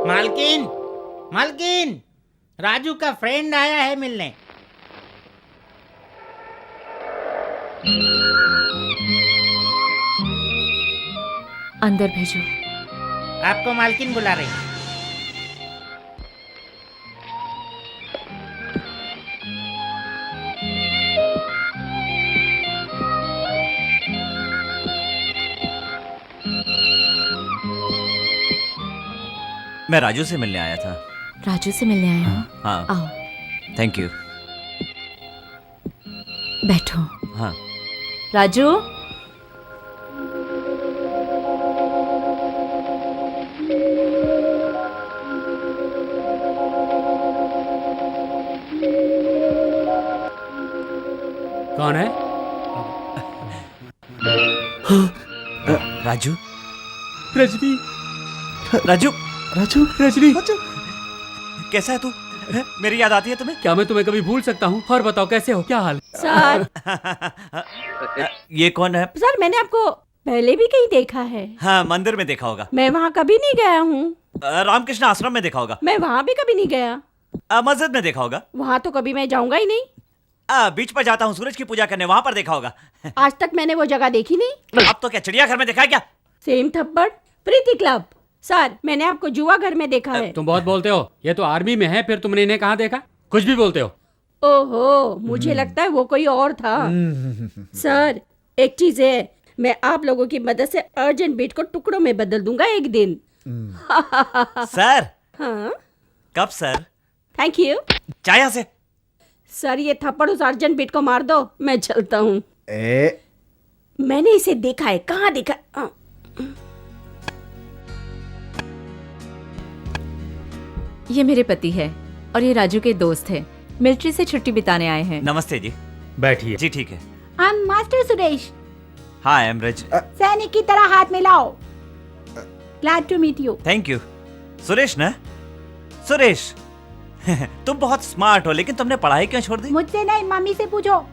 मालकिन, मालकिन, राजू का फ्रेंड आया है मिलने। अंदर भेजो। आपको मालकिन बुला रही है। मैं राजू से मिलने आया था। राजू से मिलने आए हो? हाँ। आओ थैंक यू। बैठो। हाँ। राजू, कौन है? राजू। रजनी। राजू। राजू। रजनी। कैसा है तू? मेरी याद आती है तुम्हें? क्या मैं तुम्हें कभी भूल सकता हूँ? और बताओ कैसे हो, क्या हाल? सर। ये कौन है? सर मैंने आपको पहले भी कहीं देखा है। हाँ, मंदिर में देखा होगा। मैं वहाँ कभी नहीं गया हूँ। रामकृष्ण आश्रम में देखा होगा। मैं वहाँ भी कभी नहीं गया। मस्जिद में देखा होगा। वहाँ तो कभी मैं जाऊंगा ही नहीं। बीच पर जाता हूँ सूरज की पूजा करने, वहाँ पर देखा होगा। आज तक मैंने वो जगह देखी नहीं। अब तो क्या चिड़ियाघर में देखा है क्या? सेम थप्पड़, प्रीति क्लब। सर मैंने आपको जुआ घर में देखा है। तुम बहुत बोलते हो। ये तो आर्मी में है, फिर तुमने इन्हें कहाँ देखा? कुछ भी बोलते हो। ओहो, मुझे लगता है वो कोई और था। सर एक चीज है, मैं आप लोगों की मदद से अर्जेंट बीट को टुकड़ों में बदल दूंगा एक दिन। सर। हाँ कब सर? Thank you. चाया से। सर ये थप्पड़ उस अर्जेंट बीट को मार दो, मैं चलता हूँ। मैंने इसे देखा है। कहाँ देखा? ये मेरे पति है और ये राजू के दोस्त है। मिलिट्री से छुट्टी बिताने आए हैं। नमस्ते जी। बैठिए। जी ठीक है। I am master Suresh. हाँ एमरेज। सैनिक की तरह हाथ मिलाओ। Glad to meet you. Thank you. Suresh ना? सुरेश तुम बहुत स्मार्ट हो, लेकिन तुमने पढ़ाई क्यों छोड़ दी? मुझसे नहीं, मम्मी से पूछो।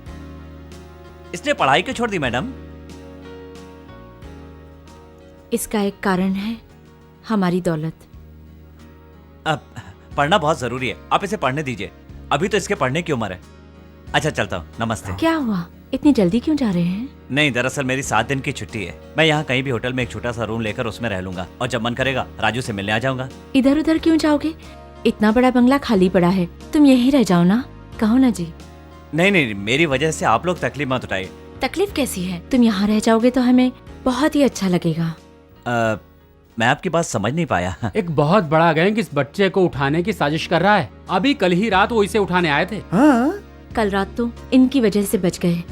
इसने पढ़ाई क्यों छोड़ दी मैडम? इसका एक कारण है, हमारी दौलत। अब पढ़ना बहुत जरूरी है, आप इसे पढ़ने दीजिए। अभी तो इसके पढ़ने की उम्र है। अच्छा चलता हूँ, नमस्ते। क्या हुआ, इतनी जल्दी क्यों जा रहे हैं? नहीं, दरअसल मेरी 7 दिन की छुट्टी है। मैं यहाँ कहीं भी होटल में एक छोटा सा रूम लेकर उसमें रह लूंगा, और जब मन करेगा राजू से मिलने आ जाऊंगा। इधर उधर क्यों जाओगे? इतना बड़ा बंगला खाली पड़ा है, तुम यहीं रह जाओ ना। कहो ना जी। नहीं नहीं, मेरी वजह से आप लोग तकलीफ मत उठाइए। तकलीफ कैसी है? तुम यहाँ रह जाओगे तो हमें बहुत ही अच्छा लगेगा। मैं आपकी बात समझ नहीं पाया। एक बहुत बड़ा गैंग इस बच्चे को उठाने की साजिश कर रहा है। अभी कल ही रात वो इसे उठाने आए थे। कल रात तो इनकी वजह से बच गए।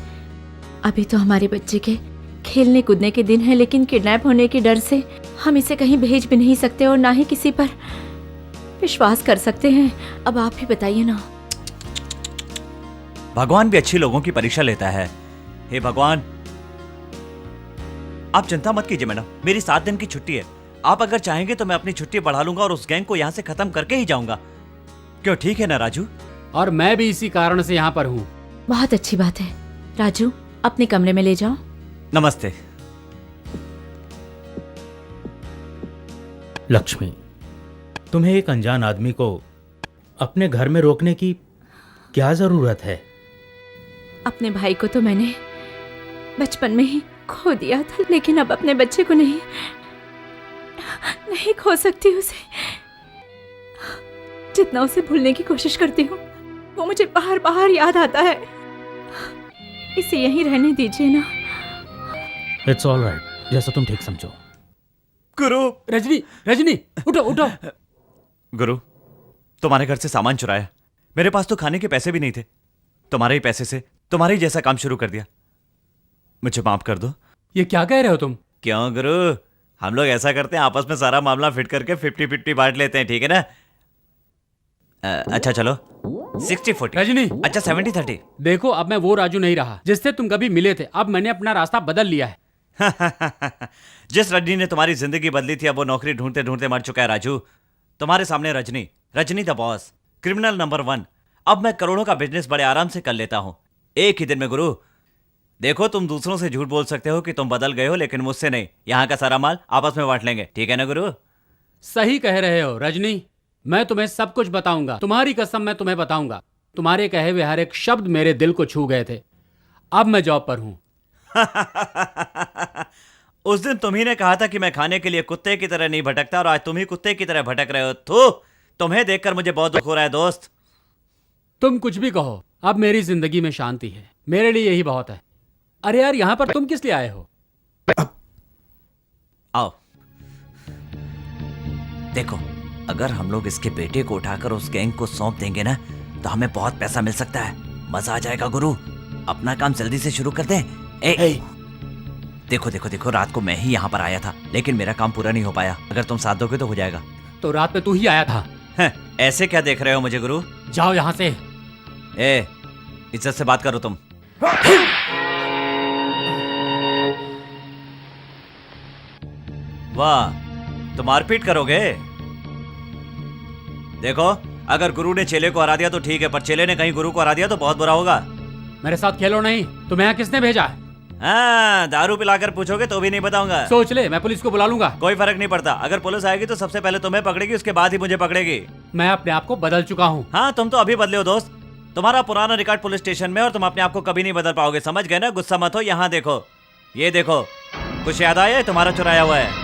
अभी तो हमारे बच्चे के खेलने कूदने के दिन है, लेकिन किडनैप होने के डर से हम इसे कहीं भेज भी नहीं सकते और ना ही किसी पर विश्वास कर सकते हैं। अब आप ही बताइए ना। भगवान भी अच्छी लोगों की परीक्षा लेता है। हे भगवान, आप चिंता मत कीजिए मैडम, मेरी 7 दिन की छुट्टी है। आप अगर चाहेंगे तो मैं अपनी छुट्टी बढ़ा लूंगा और उस गैंग को यहाँ से खत्म करके ही जाऊंगा। क्यों, ठीक है ना राजू? और मैं भी इसी कारण से यहाँ पर हूँ। बहुत अच्छी बात है। राजू, अपने कमरे में ले जाओ। नमस्ते। लक्ष्मी, तुम्हें एक अनजान आदमी को अपने घर में रोकने की क्या जरूरत है? अपने भाई को तो मैंने बचपन में ही खो दिया था, लेकिन अब अपने बच्चे को नहीं खो सकती उसे। जितना उसे भूलने की कोशिश करती हूँ, वो मुझे बाहर बाहर याद आता है। इसे यहीं रहने दीजिए ना। इट्स ऑल राइट, जैसा तुम ठीक समझो। गुरु, रजनी, रजनी, उठो उठो। गुरु, तुम्हारे घर से सामान चुराया। मेरे पास तो खाने के पैसे भी नहीं थे। तुम्हारे ही पैसे से तुम्हारे ही जैसा काम शुरू कर दिया। मुझे माफ कर दो। ये क्या कह रहे हो तुम? क्यों गुरु, हम लोग ऐसा करते हैं, आपस में सारा मामला फिट करके 50-50 बांट लेते हैं, ठीक है ना? अच्छा चलो 60-40। रजनी, अच्छा 70-30। देखो अब मैं वो राजू नहीं रहा जिससे तुम कभी मिले थे। अब मैंने अपना रास्ता बदल लिया है। जिस रजनी ने तुम्हारी जिंदगी बदली थी, अब वो नौकरी ढूंढते ढूंढते मर चुका है राजू। तुम्हारे सामने Rajni, Rajni the boss, criminal number 1। अब मैं करोड़ों का बिजनेस बड़े आराम से कर लेता हूं एक ही दिन में। गुरु देखो, तुम दूसरों से झूठ बोल सकते हो कि तुम बदल गए हो, लेकिन मुझसे नहीं। यहाँ का सारा माल आपस में बांट लेंगे, ठीक है ना गुरु? सही कह रहे हो रजनी, मैं तुम्हें सब कुछ बताऊंगा। तुम्हारी कसम मैं तुम्हें बताऊंगा। तुम्हारे कहे हुए हर एक शब्द मेरे दिल को छू गए थे। अब मैं जॉब पर हूं। उस दिन तुम ही ने कहा था कि मैं खाने के लिए कुत्ते की तरह नहीं भटकता, और आज तुम ही कुत्ते की तरह भटक रहे हो। तो तुम्हें देखकर मुझे बहुत दुख हो रहा है दोस्त। तुम कुछ भी कहो, अब मेरी जिंदगी में शांति है। मेरे लिए यही बहुत है। अरे यार, यहां पर तुम किस लिए आए हो? आओ देखो, अगर हम लोग इसके बेटे को उठाकर उस गैंग को सौंप देंगे ना, तो हमें बहुत पैसा मिल सकता है। मजा आ जाएगा गुरु। अपना काम जल्दी से शुरू कर दें। देखो देखो देखो, रात को मैं ही यहाँ पर आया था, लेकिन मेरा काम पूरा नहीं हो पाया। अगर तुम साथ दोगे तो हो जाएगा। तो रात में तू ही आया था? ऐसे क्या देख रहे हो मुझे गुरु? जाओ यहाँ से। इज्जत से बात करो तुम। वाह, तो मारपीट करोगे? देखो, अगर गुरु ने चेले को हरा दिया तो ठीक है, पर चेले ने कहीं गुरु को हरा दिया तो बहुत बुरा होगा। मेरे साथ खेलो नहीं। तुम्हें यहाँ किसने भेजा? हाँ, दारू पिलाकर पूछोगे तो भी नहीं बताऊंगा। सोच ले, मैं पुलिस को बुला लूंगा। कोई फर्क नहीं पड़ता। अगर पुलिस आएगी तो सबसे पहले तुम्हें पकड़ेगी, उसके बाद ही मुझे पकड़ेगी। मैं अपने आप को बदल चुका हूँ। हाँ, तुम तो अभी बदले हो दोस्त। तुम्हारा पुराना रिकॉर्ड पुलिस स्टेशन में, और तुम अपने आप को कभी नहीं बदल पाओगे। समझ गए ना? गुस्सा मत हो। यहाँ देखो, ये देखो, कुछ याद आया? तुम्हारा चुराया हुआ है।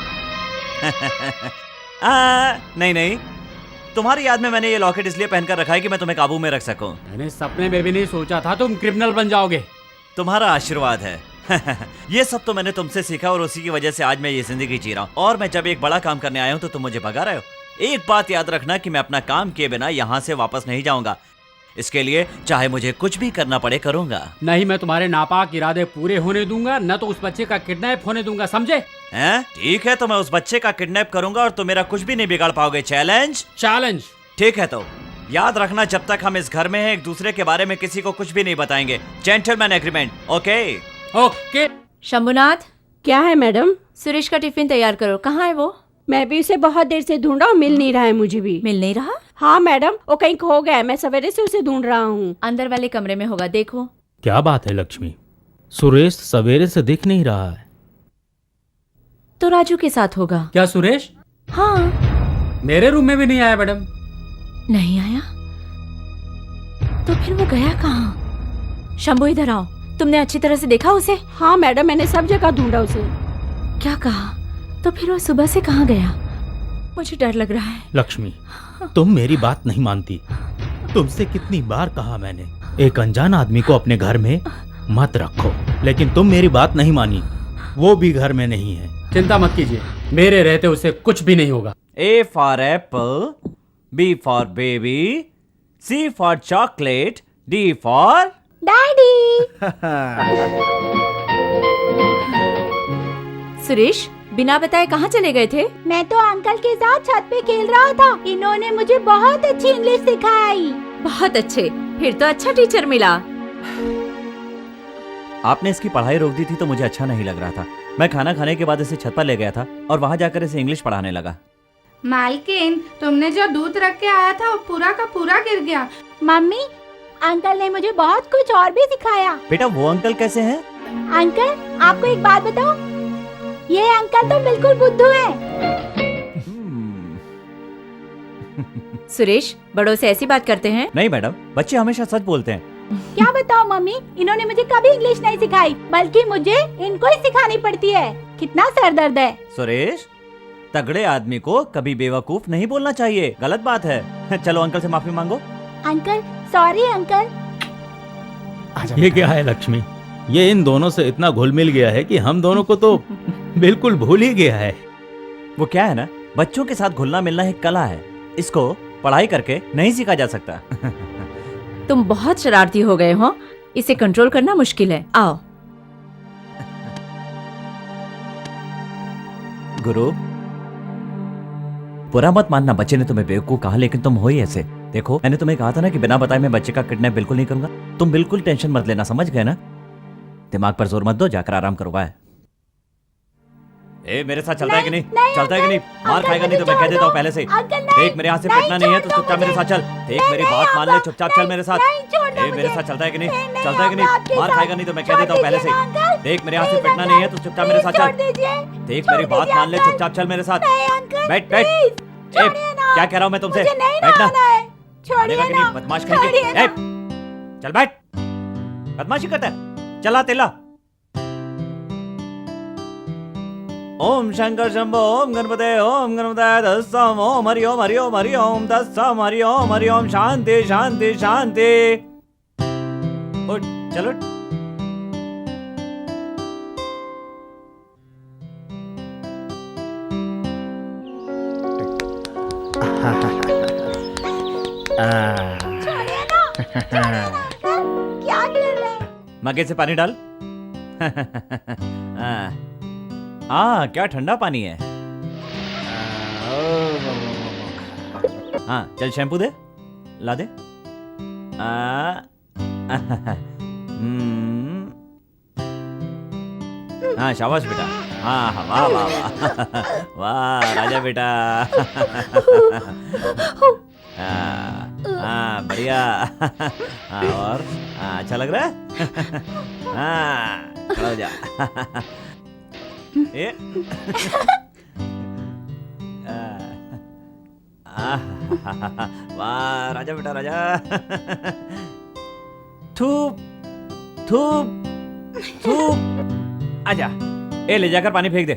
नहीं नहीं, तुम्हारी याद में मैंने ये लॉकेट इसलिए पहनकर रखा है कि मैं तुम्हें काबू में रख सकूं। मैंने सपने में भी नहीं सोचा था तुम क्रिमिनल बन जाओगे। तुम्हारा आशीर्वाद है। ये सब तो मैंने तुमसे सीखा, और उसी की वजह से आज मैं ये जिंदगी जी रहा हूँ। और मैं जब एक बड़ा काम करने आया हूँ तो तुम मुझे भगा रहे हो। एक बात याद रखना कि मैं अपना काम किए बिना यहाँ से वापस नहीं जाऊंगा। इसके लिए चाहे मुझे कुछ भी करना पड़े, करूंगा। नहीं, मैं तुम्हारे नापाक इरादे पूरे होने दूंगा, न तो उस बच्चे का किडनैप होने दूंगा, समझे? ठीक है, तो मैं उस बच्चे का किडनैप करूंगा और तुम मेरा कुछ भी नहीं बिगाड़ पाओगे। चैलेंज? चैलेंज। ठीक है, तो याद रखना, जब तक हम इस घर में हैं, एक दूसरे के बारे में किसी को कुछ भी नहीं बताएंगे। Gentleman agreement. Okay? Okay. Shambhunath. क्या है मैडम? सुरेश का टिफिन तैयार करो। कहाँ है वो? मैं भी उसे बहुत देर से ढूंढा हूँ, मिल नहीं रहा है। मुझे भी मिल नहीं रहा? हाँ मैडम, वो कहीं खो गया है। मैं सवेरे से उसे ढूंढ रहा हूँ। अंदर वाले कमरे में होगा, देखो। क्या बात है लक्ष्मी, सुरेश सवेरे से दिख नहीं रहा है। तो राजू के साथ होगा। क्या सुरेश? हाँ। मेरे रूम में भी नहीं आया मैडम। नहीं आया? तो फिर वो गया कहाँ? शंभू, इधर आओ। तुमने अच्छी तरह से देखा उसे? हाँ मैडम, मैंने सब जगह ढूंढा उसे। क्या कहा? तो फिर वो सुबह से कहाँ गया? मुझे डर लग रहा है। लक्ष्मी, तुम मेरी बात नहीं मानती। तुमसे कितनी बार कहा मैंने, एक अनजान आदमी को अपने घर में मत रखो, लेकिन तुम मेरी बात नहीं मानी। वो भी घर में नहीं है। चिंता मत कीजिए, मेरे रहते उसे कुछ भी नहीं होगा। A for apple, B for baby, C for chocolate, D for daddy. Suresh, बिना बताए कहाँ चले गए थे? मैं तो अंकल के साथ छत पे खेल रहा था। इन्होंने मुझे बहुत अच्छी इंग्लिश सिखाई। बहुत अच्छे, फिर तो अच्छा टीचर मिला। आपने इसकी पढ़ाई रोक दी थी तो मुझे अच्छा नहीं लग रहा था। मैं खाना खाने के बाद इसे छत पर ले गया था और वहाँ जाकर इसे इंग्लिश पढ़ाने लगा। मालकिन, तुमने जो दूध रख के आया था वो पूरा का पूरा गिर गया। मम्मी, अंकल ने मुझे बहुत कुछ और भी सिखाया। बेटा, वो अंकल कैसे हैं? अंकल, आपको एक बात बताऊं? ये अंकल तो बिल्कुल बुद्धू है। सुरेश, बड़ों से ऐसी बात करते हैं? नहीं मैडम, बच्चे हमेशा सच बोलते हैं। क्या बताओ मम्मी, इन्होंने मुझे कभी इंग्लिश नहीं सिखाई, बल्कि मुझे इनको ही सिखानी पड़ती है। कितना सरदर्द है। सुरेश, तगड़े आदमी को कभी बेवकूफ नहीं बोलना चाहिए, गलत बात है। चलो अंकल से माफी मांगो। Uncle, sorry uncle. ये क्या है लक्ष्मी, ये इन दोनों से इतना घुल मिल गया है कि हम दोनों को तो बिल्कुल भूल ही गया है। वो क्या है ना, बच्चों के साथ घुलना मिलना एक कला है, इसको पढ़ाई करके नहीं सीखा जा सकता। तुम बहुत शरारती हो गए हो, इसे कंट्रोल करना मुश्किल है। आओ। गुरु, बुरा मत मानना, बच्चे ने तुम्हें बेवकूफ कहा, लेकिन तुम हो ही ऐसे। देखो, मैंने तुम्हें कहा था ना कि बिना बताए मैं बच्चे का किडनैप बिल्कुल नहीं करूंगा। तुम बिल्कुल टेंशन मत लेना, समझ गए ना? दिमाग पर जोर मत दो, जाकर आराम करो। बाय। ए, मेरे साथ चलता है कि नहीं? चलता है कि नहीं? मार खाएगा नहीं तो मैं कह देता हूँ पहले से। देख, मेरे हाथ से पिटना नहीं है तो चुपचाप मेरे साथ चल। देख, मेरी बात मान ले, चुपचाप चल मेरे साथ। ए, मेरे साथ चलता है कि नहीं? चलता है कि नहीं? मार खाएगा नहीं तो मैं कह देता हूँ पहले से। देख, मेरे हाथ से पिटना नहीं है तो चुपचाप मेरे साथ चल। देख, मेरी बात मान ले, चुपचाप चल मेरे साथ। बैठ बैठ। ए, क्या कह रहा हूँ मैं तुमसे? बैठना। मानेगा कि नहीं? बदमाश कहेंगे। चल बैठ, बदमाशी करता है। चला तेला। ओम शंकर शंभो ओम गणपते ओम गणपताय दस्सम ओम हरि ओम हरि ओम हरि ओम दस्सम हरि ओम शांति शांति शांति। उठ, चल उठ। क्या कर रहे हैं? मगे से पानी डाल। क्या ठंडा पानी है। हाँ, चल शैम्पू दे, ला दे। हाँ, शाबाश बेटा। हाँ, वाह वाह वाह वाह राजा बेटा। हाँ, बढ़िया। और अच्छा लग रहा है। हाँ, खड़ा हो जा। वाह राजा बेटा राजा। थूप थूप थूप। आजा, ए ले जाकर पानी फेंक दे।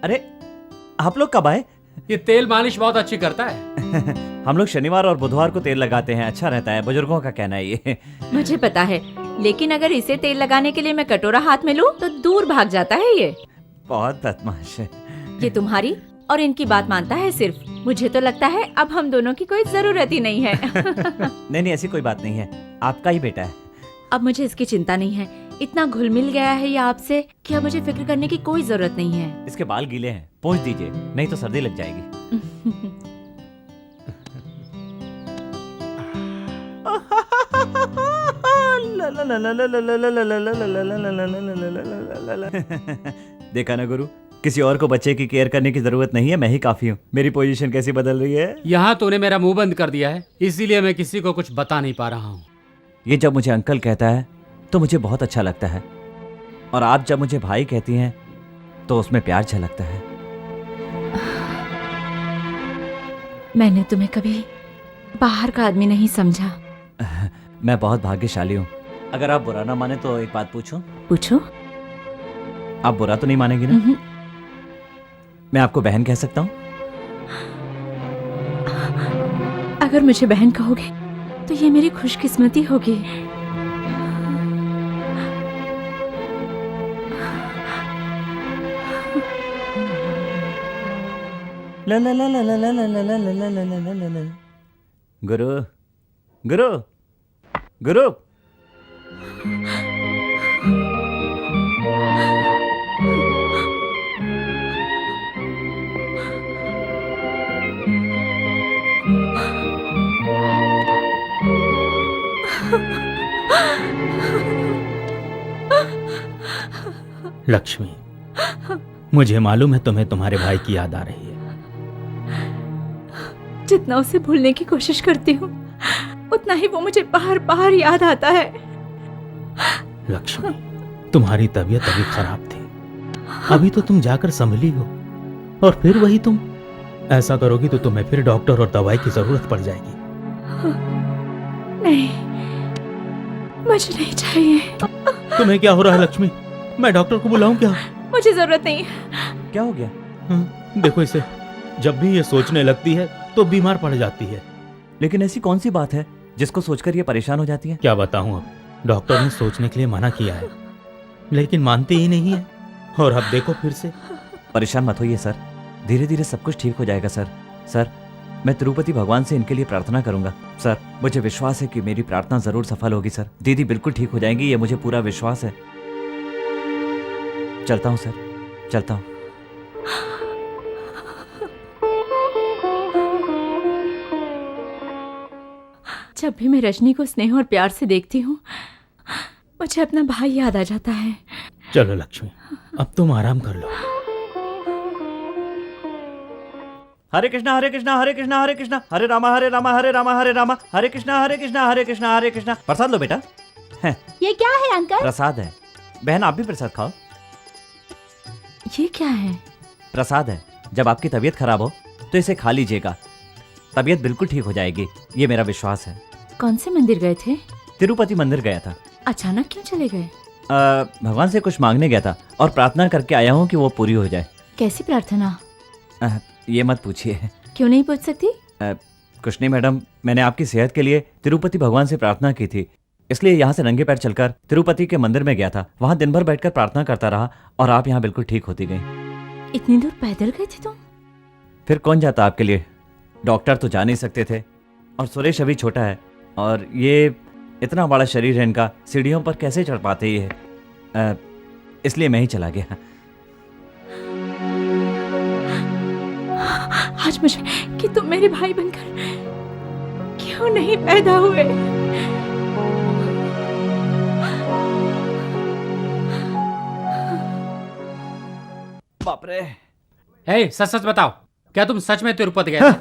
अरे, आप लोग कब आए? ये तेल मालिश बहुत अच्छी करता है। हम लोग शनिवार और बुधवार को तेल लगाते हैं, अच्छा रहता है, बुजुर्गों का कहना है ये। मुझे पता है, लेकिन अगर इसे तेल लगाने के लिए मैं कटोरा हाथ में लूं तो दूर भाग जाता है ये। बहुत बदमाश है। ये तुम्हारी और इनकी बात मानता है सिर्फ। मुझे तो लगता है अब हम दोनों की कोई जरूरत ही नहीं है। नहीं, ऐसी कोई बात नहीं है, आपका ही बेटा है। अब मुझे इसकी चिंता नहीं है, इतना घुल मिल गया है ये आपसे कि अब मुझे फिक्र करने की कोई जरूरत नहीं है। इसके बाल गीले हैं, पोंछ दीजिए, नहीं तो सर्दी लग जाएगी। देखा ना गुरु, किसी और को बच्चे की केयर करने की जरूरत नहीं है, मैं ही काफी हूँ। मेरी पोजीशन कैसी बदल रही है। यहाँ तूने मेरा मुंह बंद कर दिया है, इसीलिए मैं किसी को कुछ बता नहीं पा रहा हूँ। ये जब मुझे अंकल कहता है तो मुझे बहुत अच्छा लगता है, और आप जब मुझे भाई कहती हैं तो उसमें प्यार झलकता है। मैंने तुम्हें कभी बाहर का आदमी नहीं समझा। मैं बहुत भाग्यशाली हूँ। अगर आप बुरा ना माने तो एक बात पूछूं? पूछो। आप बुरा तो नहीं मानेगी ना? मैं आपको बहन कह सकता हूँ? अगर मुझे बहन कहोगे तो ये मेरी खुशकिस्मती होगी। ला ला ला ला ला ला ला ला ला ला ला ला ला ला। गुरु गुरु गुरु। लक्ष्मी, मुझे मालूम है तुम्हें तुम्हारे भाई की याद आ रही है। जितना उसे भूलने की कोशिश करती हूँ उतना ही वो मुझे बार बार याद आता है। लक्ष्मी, तुम्हारी तबीयत अभी खराब थी, अभी तो तुम जाकर संभली हो, और फिर वही तुम ऐसा करोगी तो तुम्हें फिर डॉक्टर और दवाई की जरूरत पड़ जाएगी। नहीं, मुझे नहीं चाहिए। तुम्हें क्या हो रहा है लक्ष्मी? मैं डॉक्टर को बुलाऊं क्या? मुझे जरूरत नहीं। क्या हो गया? देखो इसे, जब भी ये सोचने लगती है तो बीमार पड़ जाती है। लेकिन ऐसी कौन सी बात है जिसको सोचकर ये परेशान हो जाती है? क्या बताऊं, अब डॉक्टर ने सोचने के लिए मना किया है, लेकिन मानते ही नहीं है। और अब देखो फिर से। परेशान मत होइए सर, धीरे धीरे सब कुछ ठीक हो जाएगा सर। सर, मैं तिरुपति भगवान से इनके लिए प्रार्थना करूंगा। सर, मुझे विश्वास है कि मेरी प्रार्थना जरूर सफल होगी सर। दीदी बिल्कुल ठीक हो जाएंगी, ये मुझे पूरा विश्वास है। चलता हूँ सर, चलता हूँ। जब भी मैं रजनी को स्नेह और प्यार से देखती हूँ, मुझे अपना भाई याद आ जाता है। चलो लक्ष्मी, अब तुम आराम कर लो। हरे कृष्णा हरे कृष्णा हरे कृष्णा हरे कृष्णा हरे रामा हरे रामा हरे रामा हरे रामा हरे कृष्णा हरे कृष्णा हरे कृष्णा हरे कृष्णा। प्रसाद लो बेटा। है ये क्या है अंकल? प्रसाद है। बहन आप भी प्रसाद खाओ। ये क्या है? प्रसाद है। जब आपकी तबीयत खराब हो तो इसे खा लीजिएगा, तबीयत बिल्कुल ठीक हो जाएगी, ये मेरा विश्वास है। कौन से मंदिर गए थे? तिरुपति मंदिर गया था। अचानक क्यों चले गए? भगवान से कुछ मांगने गया था और प्रार्थना करके आया हूँ कि वो पूरी हो जाए। कैसी प्रार्थना? ये मत पूछिए। क्यों नहीं पूछ सकती? कुछ नहीं मैडम, मैंने आपकी सेहत के लिए तिरुपति भगवान से प्रार्थना की थी, इसलिए यहाँ से नंगे पैर चलकर तिरुपति के मंदिर में गया था। वहाँ दिन भर बैठकर प्रार्थना करता रहा और आप यहाँ बिल्कुल ठीक होती गई। इतनी दूर पैदल गए थे तुम? फिर कौन जाता आपके लिए? डॉक्टर तो जा नहीं सकते थे, और सुरेश अभी छोटा है, और ये इतना बड़ा शरीर है इनका, सीढ़ियों पर कैसे चढ़ पाते ये है, इसलिए मैं ही चला गया। आज मुझे कि तुम मेरे भाई बनकर क्यों नहीं पैदा हुए? बाप रे। हे, सच सच बताओ, क्या तुम सच में तिरुपति गए थे?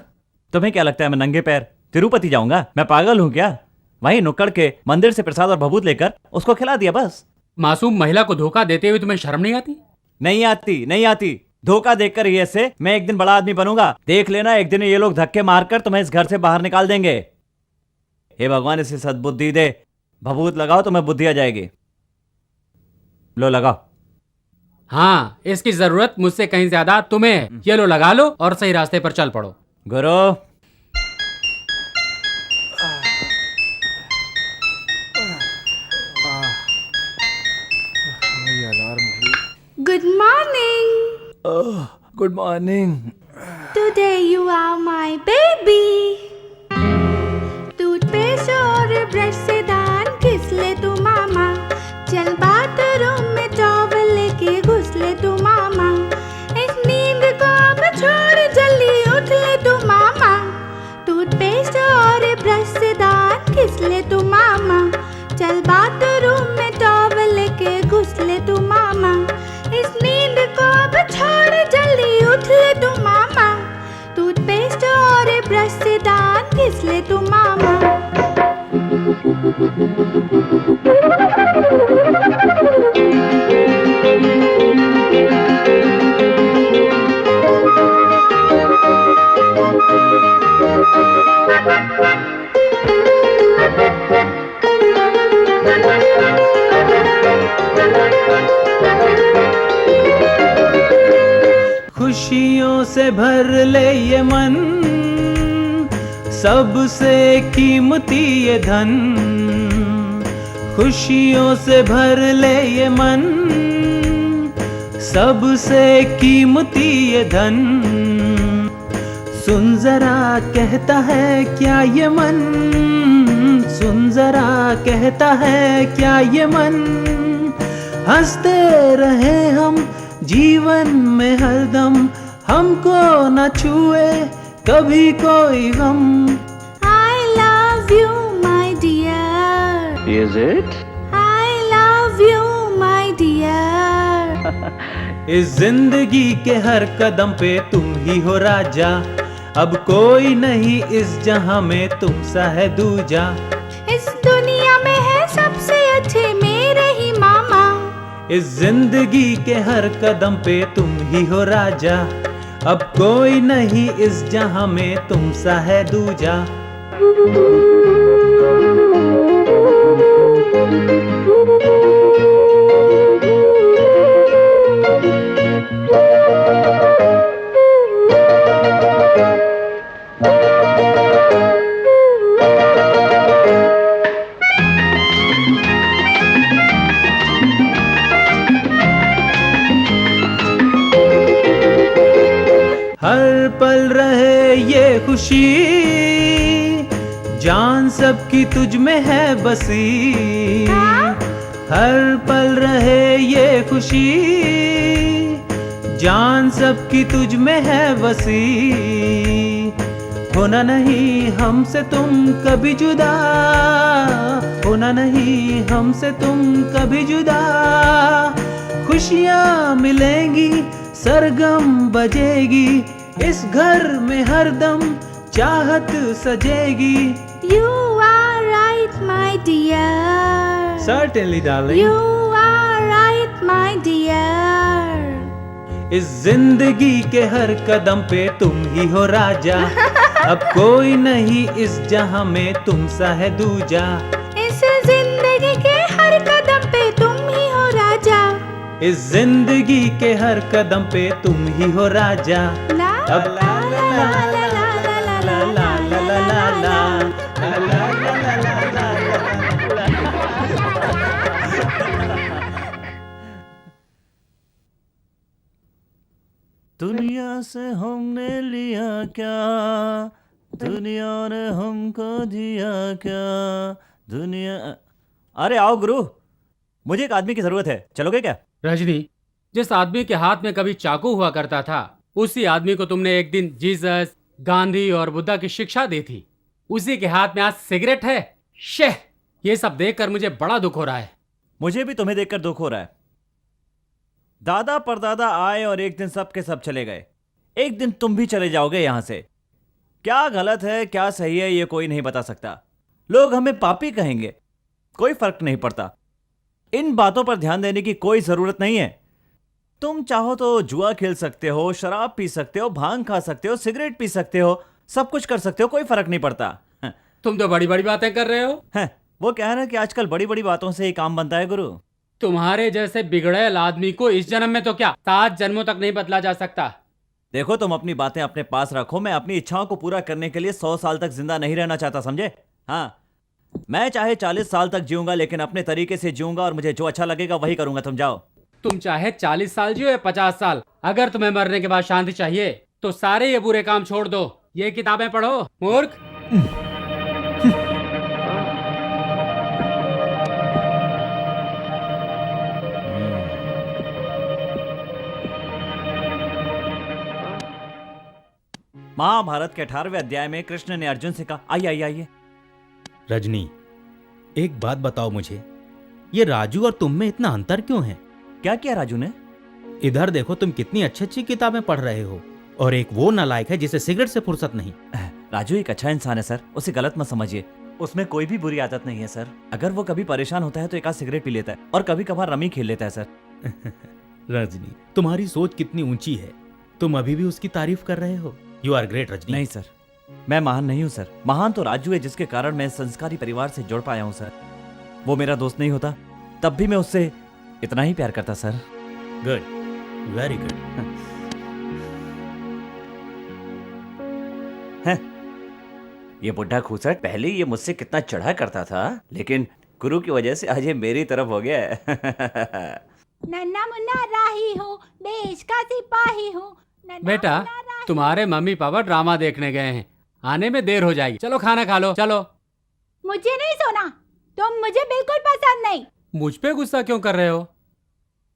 तुम्हें क्या लगता है मैं नंगे पैर तिरुपति जाऊंगा? मैं पागल हूँ क्या? वहीं नुक्कड़ के मंदिर से प्रसाद और भभूत लेकर उसको खिला दिया बस। मासूम महिला को धोखा देते हुए तुम्हें शर्म नहीं आती? नहीं आती, नहीं आती। धोखा देखकर ही ऐसे मैं एक दिन बड़ा आदमी बनूंगा। देख लेना, एक दिन ये लोग धक्के मारकर तुम्हें इस घर से बाहर निकाल देंगे। हे भगवान इसे सद्बुद्धि दे। भभूत लगाओ तो मैं बुद्धि आ जाएगी। लो लगाओ। हाँ, इसकी जरूरत मुझसे कहीं ज्यादा तुम्हें है। ये लो लगा लो और सही रास्ते पर चल पड़ो। गुरु Good morning. Good morning. Today you are my baby. Toothpaste और ब्रश से दांत घिस ले तू मामा, चल बाथरूम में टॉवल लेके घुस ले तू मामा, इस नींद को अब छोड़ जल्दी उठ ले तू मामा, टूथपेस्ट और ब्रश से दांत घिस ले तू मामा, चल बाथरूम में टॉवल लेके घुस ले तू मामा, इस नींद को अब छोड़ जल्दी उठ ले तू मामा, टूथपेस्ट और ब्रश से दांत घिस ले तू मामा। खुशियों से भर ले ये मन, सबसे कीमती ये धन, खुशियों से भर ले ये मन, सबसे कीमती ये धन, सुन जरा कहता है क्या ये मन, सुन जरा कहता है क्या ये मन, हंसते रहे हम जीवन में हरदम, हमको न छुए कभी कोई गम। I love you my dear. Is it? I love you my dear. इस जिंदगी के हर कदम पे तुम ही हो राजा, अब कोई नहीं इस जहां में तुम सा है दूजा, इस दुनिया में है सबसे अच्छे मेरे ही मामा, इस जिंदगी के हर कदम पे तुम ही हो राजा, अब कोई नहीं इस जहां में तुम सा है दूजा। हर पल रहे ये खुशी, जान सबकी तुझ में है बसी। हर पल रहे ये खुशी, जान सबकी तुझ में है बसी। होना नहीं हमसे तुम कभी जुदा, होना नहीं हमसे तुम कभी जुदा। खुशियाँ मिलेंगी, सरगम बजेगी, इस घर में हरदम चाहत सजेगी। You are right, my dear. Certainly, darling. You are right, my dear. इस जिंदगी के हर कदम पे तुम ही हो राजा। अब कोई नहीं इस जहां में तुम सा है दूजा। इस जिंदगी के हर कदम पे तुम ही हो राजा। इस जिंदगी के हर कदम पे तुम ही हो राजा। अब ला ला ला ला ला ला ला ला ला ला ला ला। दुनिया से हमने लिया क्या, दुनिया ने हमको दिया क्या, दुनिया। अरे आओ गुरु, मुझे एक आदमी की जरूरत है, चलोगे क्या? रजनी, जिस आदमी के हाथ में कभी चाकू हुआ करता था, उसी आदमी को तुमने एक दिन जीसस, गांधी और बुद्धा की शिक्षा दी थी। उसी के हाथ में आज सिगरेट है। शेह, ये सब देखकर मुझे बड़ा दुख हो रहा है। मुझे भी तुम्हें देखकर दुख हो रहा है। दादा परदादा आए और एक दिन सब के सब चले गए, एक दिन तुम भी चले जाओगे यहां से। क्या गलत है क्या सही है ये कोई नहीं बता सकता। लोग हमें पापी कहेंगे, कोई फर्क नहीं पड़ता। इन बातों पर ध्यान देने की कोई जरूरत नहीं है। तुम चाहो तो जुआ खेल सकते हो, शराब पी सकते हो, भांग खा सकते हो, सिगरेट पी सकते हो, सब कुछ कर सकते हो, कोई फर्क नहीं पड़ता। तुम तो बड़ी बड़ी बातें कर रहे हो। वो कह रहे हैं कि आजकल बड़ी बड़ी बातों से ही काम बनता है गुरु। तुम्हारे जैसे बिगड़ेल आदमी को इस जन्म में तो क्या 7 जन्मों तक नहीं बदला जा सकता। देखो, तुम अपनी बातें अपने पास रखो। मैं अपनी इच्छाओं को पूरा करने के लिए 100 साल तक जिंदा नहीं रहना चाहता, समझे? हाँ, मैं चाहे 40 साल तक जीऊंगा, लेकिन अपने तरीके से जीऊंगा और मुझे जो अच्छा लगेगा वही करूंगा। तुम जाओ। तुम चाहे 40 साल जियो या 50 साल, अगर तुम्हें मरने के बाद शांति चाहिए तो सारे ये बुरे काम छोड़ दो। ये किताबें पढ़ो, मूर्ख। महाभारत के 18वें अध्याय में कृष्ण ने अर्जुन से कहा, आइए आइए आइए। रजनी, एक बात बताओ मुझे, ये राजू और तुम में इतना अंतर क्यों है? क्या किया राजू ने? इधर देखो, तुम कितनी अच्छी अच्छी किताबें पढ़ रहे हो और एक वो नालायक है जिसे सिगरेट से फुर्सत नहीं। राजू एक अच्छा इंसान है सर, उसे गलत मत समझिए। उसमें कोई भी बुरी आदत नहीं है सर। अगर वो कभी परेशान होता है तो एक आध सिगरेट पी लेता है और कभी कभार रमी खेल लेता है सर। रजनी, तुम्हारी सोच कितनी ऊंची है, तुम अभी भी उसकी तारीफ कर रहे हो। You are great Rajni. नहीं सर, मैं महान नहीं हूँ सर। महान तो राजू है, जिसके कारण मैं संस्कारी परिवार से जुड़ पाया हूँ सर। वो मेरा दोस्त नहीं होता तब भी मैं उससे इतना ही प्यार करता सर। Good, very good. ये बुढ़ा खूसट पहले ये मुझसे कितना चढ़ा करता था, लेकिन गुरु की वजह से आज ये मेरी तरफ हो गया है। नन्ना मुन्ना राही हो, देश का सिपाही हो। बेटा, तुम्हारे मम्मी पापा ड्रामा देखने गए हैं, आने में देर हो जाएगी। चलो खाना खा लो, चलो। मुझे नहीं सोना, तुम मुझे बिल्कुल पसंद नहीं। मुझ पे गुस्सा क्यों कर रहे हो?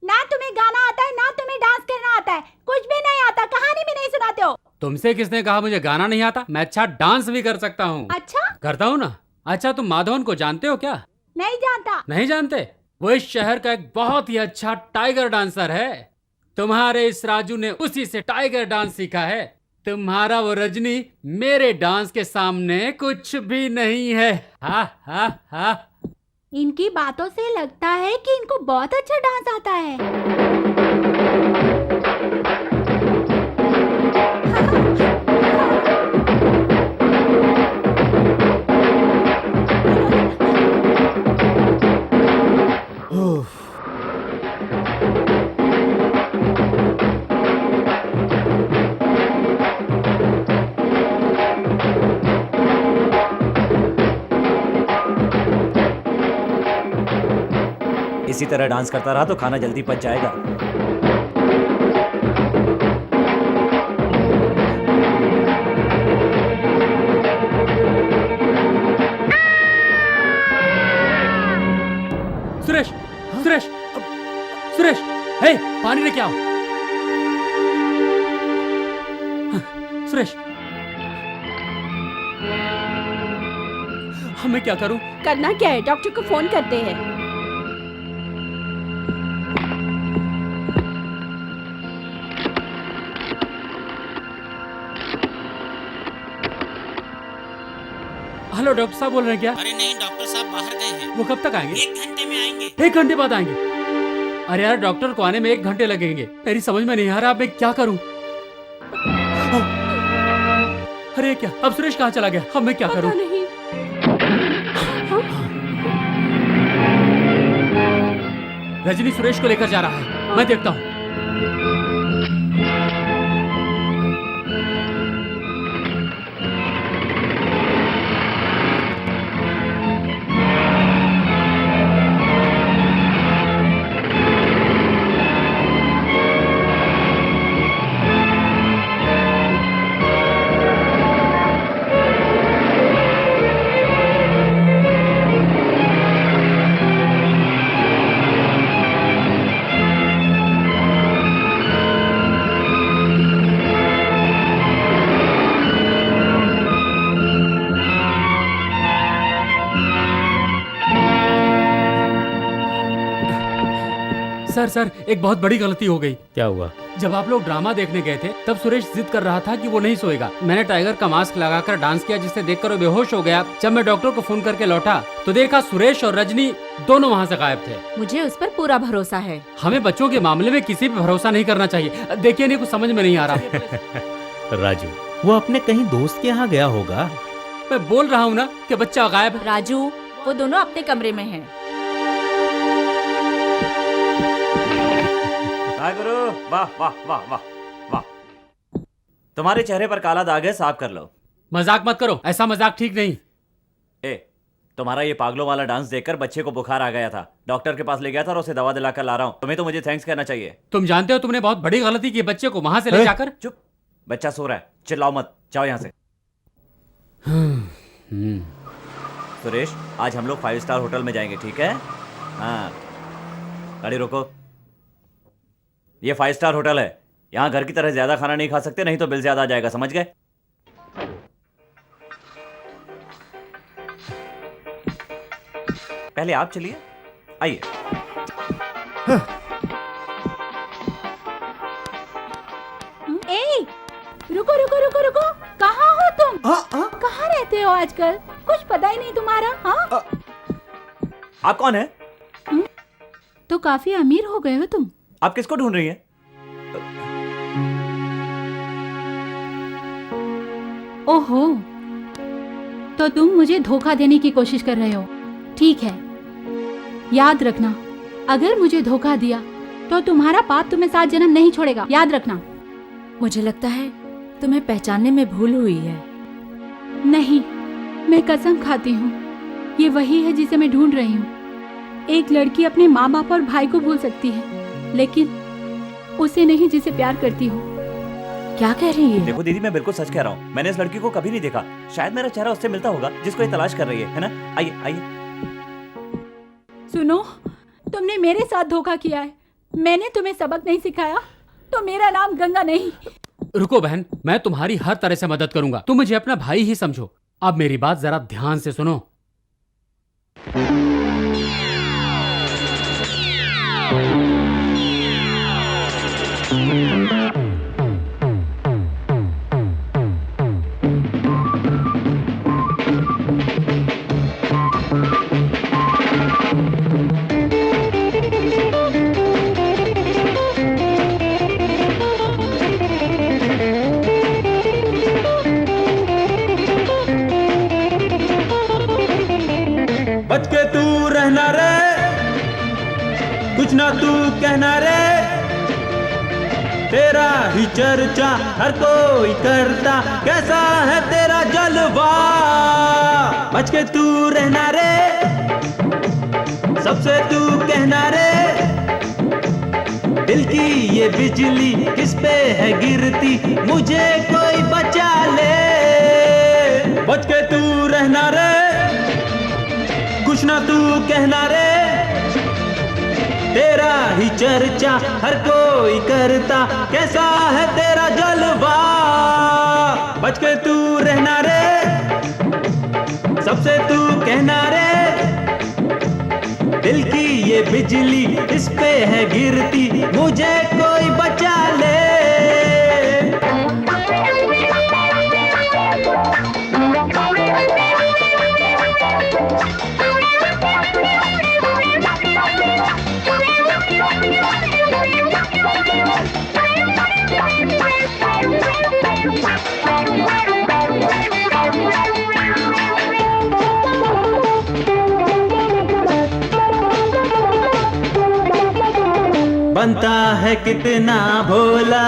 ना तुम्हें गाना आता है ना तुम्हें डांस करना आता है, कुछ भी नहीं आता, कहानी भी नहीं सुनाते हो। तुमसे किसने कहा मुझे गाना नहीं आता? मैं अच्छा डांस भी कर सकता हूँ। अच्छा करता हूँ ना। अच्छा, तुम माधवन को जानते हो क्या? नहीं जानता। नहीं जानते? वो इस शहर का एक बहुत ही अच्छा टाइगर डांसर है। तुम्हारे इस राजू ने उसी से टाइगर डांस सीखा है। तुम्हारा वो रजनी मेरे डांस के सामने कुछ भी नहीं है। हा हा हा। इनकी बातों से लगता है कि इनको बहुत अच्छा डांस आता है। इसी तरह डांस करता रहा तो खाना जल्दी पच जाएगा। लेके आओ। सुरेश, मैं क्या करूं? करना क्या है, डॉक्टर को फोन करते हैं। हेलो, डॉक्टर साहब बोल रहे हैं क्या? अरे नहीं, डॉक्टर साहब बाहर गए हैं। वो कब तक आएंगे? 1 घंटे में आएंगे। 1 घंटे बाद आएंगे? अरे यार, डॉक्टर को आने में 1 घंटे लगेंगे। मेरी समझ में नहीं आ रहा, अब मैं क्या करूं? अरे क्या, अब सुरेश कहाँ चला गया? अब मैं क्या करूं? नहीं। रजनी सुरेश को लेकर जा रहा है, मैं देखता हूँ। सर, एक बहुत बड़ी गलती हो गई। क्या हुआ? जब आप लोग ड्रामा देखने गए थे तब सुरेश जिद कर रहा था कि वो नहीं सोएगा। मैंने टाइगर का मास्क लगाकर डांस किया, जिसे देखकर वो बेहोश हो गया। जब मैं डॉक्टर को फोन करके लौटा तो देखा सुरेश और रजनी दोनों वहाँ से गायब थे। मुझे उस पर पूरा भरोसा है। हमें बच्चों के मामले में किसी पे भरोसा नहीं करना चाहिए। देखिए, नहीं कुछ समझ में नहीं आ रहा। राजू, वो अपने कहीं दोस्त के यहाँ गया होगा। मैं बोल रहा हूँ ना कि बच्चा गायब। राजू, वो दोनों अपने कमरे में हैं। गुरु, वाह वाह वाह वाह वाह। तुम्हारे चेहरे पर काला दाग है, साफ कर लो। मजाक मत करो, ऐसा मजाक ठीक नहीं। तुम्हारा ये पागलों वाला डांस देखकर बच्चे को बुखार आ गया था। डॉक्टर के पास ले गया था और उसे दवा दिलाकर ला रहा हूँ। तुम्हें तो मुझे थैंक्स कहना चाहिए। तुम जानते हो तुमने बहुत बड़ी गलती की, बच्चे को वहां से ले जाकर। चुप, बच्चा सो रहा है, चिल्लाओ मत, जाओ यहाँ से। सुरेश, आज हम लोग 5 स्टार होटल में जाएंगे, ठीक है? हाँ, गाड़ी रोको। ये 5 स्टार होटल है, यहाँ घर की तरह ज्यादा खाना नहीं खा सकते, नहीं तो बिल ज्यादा आ जाएगा, समझ गए? पहले आप चलिए, आइए। रुको रुको रुको रुको, कहाँ हो तुम? कहाँ रहते हो आजकल? कुछ पता ही नहीं तुम्हारा। हाँ, आप कौन है? तो काफी अमीर हो गए हो तुम। आप किसको ढूंढ रही हैं? ओहो, तो तुम मुझे धोखा देने की कोशिश कर रहे हो। ठीक है, याद रखना, अगर मुझे धोखा दिया तो तुम्हारा पाप तुम्हें 7 जन्म नहीं छोड़ेगा, याद रखना। मुझे लगता है तुम्हें पहचानने में भूल हुई है। नहीं, मैं कसम खाती हूँ, ये वही है जिसे मैं ढूंढ रही हूँ। एक लड़की अपने माँ बाप और भाई को भूल सकती है, लेकिन उसे नहीं जिसे प्यार करती हो। क्या कह रही है? देखो दीदी, मैं बिल्कुल सच कह रहा हूँ। मैंने इस लड़की को कभी नहीं देखा। शायद मेरा चेहरा उससे मिलता होगा जिसको ये तलाश कर रही है ना? आइए आइए। सुनो, तुमने मेरे साथ धोखा किया है। मैंने तुम्हें सबक नहीं सिखाया तो मेरा नाम गंगा नहीं। रुको बहन, मैं तुम्हारी हर तरह से मदद करूंगा। तुम मुझे अपना भाई ही समझो। अब मेरी बात जरा ध्यान से सुनो। बच के तू रहना रे, कुछ ना तू कहना रे, तेरा ही चर्चा हर कोई करता, कैसा है तेरा जलवा। बच के तू रहना रे, सबसे तू कहना रे, दिल की ये बिजली किस पे है गिरती, मुझे कोई बचा ले। बच के तू रहना रे, कुछ ना तू कहना रे, तेरा तेरा ही चर्चा हर कोई करता, कैसा है तेरा जलवा। बच के तू रहना रे, सबसे तू कहना रे, दिल की ये बिजली इस पे है गिरती, मुझे कोई बचा ले। बनता है कितना भोला,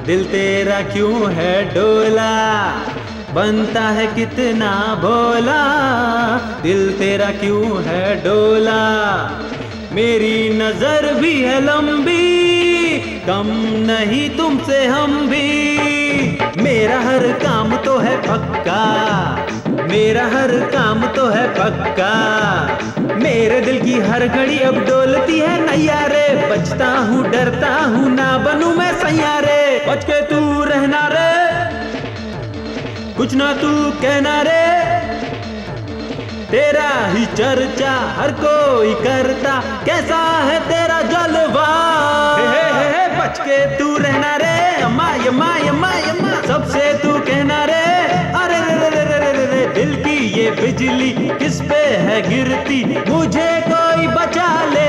दिल तेरा क्यों है डोला। बनता है कितना भोला, दिल तेरा क्यों है डोला। मेरी नजर भी है लंबी, कम नहीं तुमसे हम भी। मेरा हर काम तो है पक्का, मेरा हर काम तो है पक्का। मेरे दिल की हर घड़ी अब डोलती है नैया रे। बचता हूँ डरता हूँ ना बनूं मैं सैया रे। बच के तू रहना रे, कुछ ना तू कहना रे, तेरा ही चर्चा हर कोई करता, कैसा है तेरा जलवा। बच के तू रहना रे, अम्मा यम्मा यम्मा यम्मा, सबसे तू कहना रे। अरे रे रे रे रे रे, दिल की ये बिजली किस पे है गिरती, मुझे कोई बचा ले।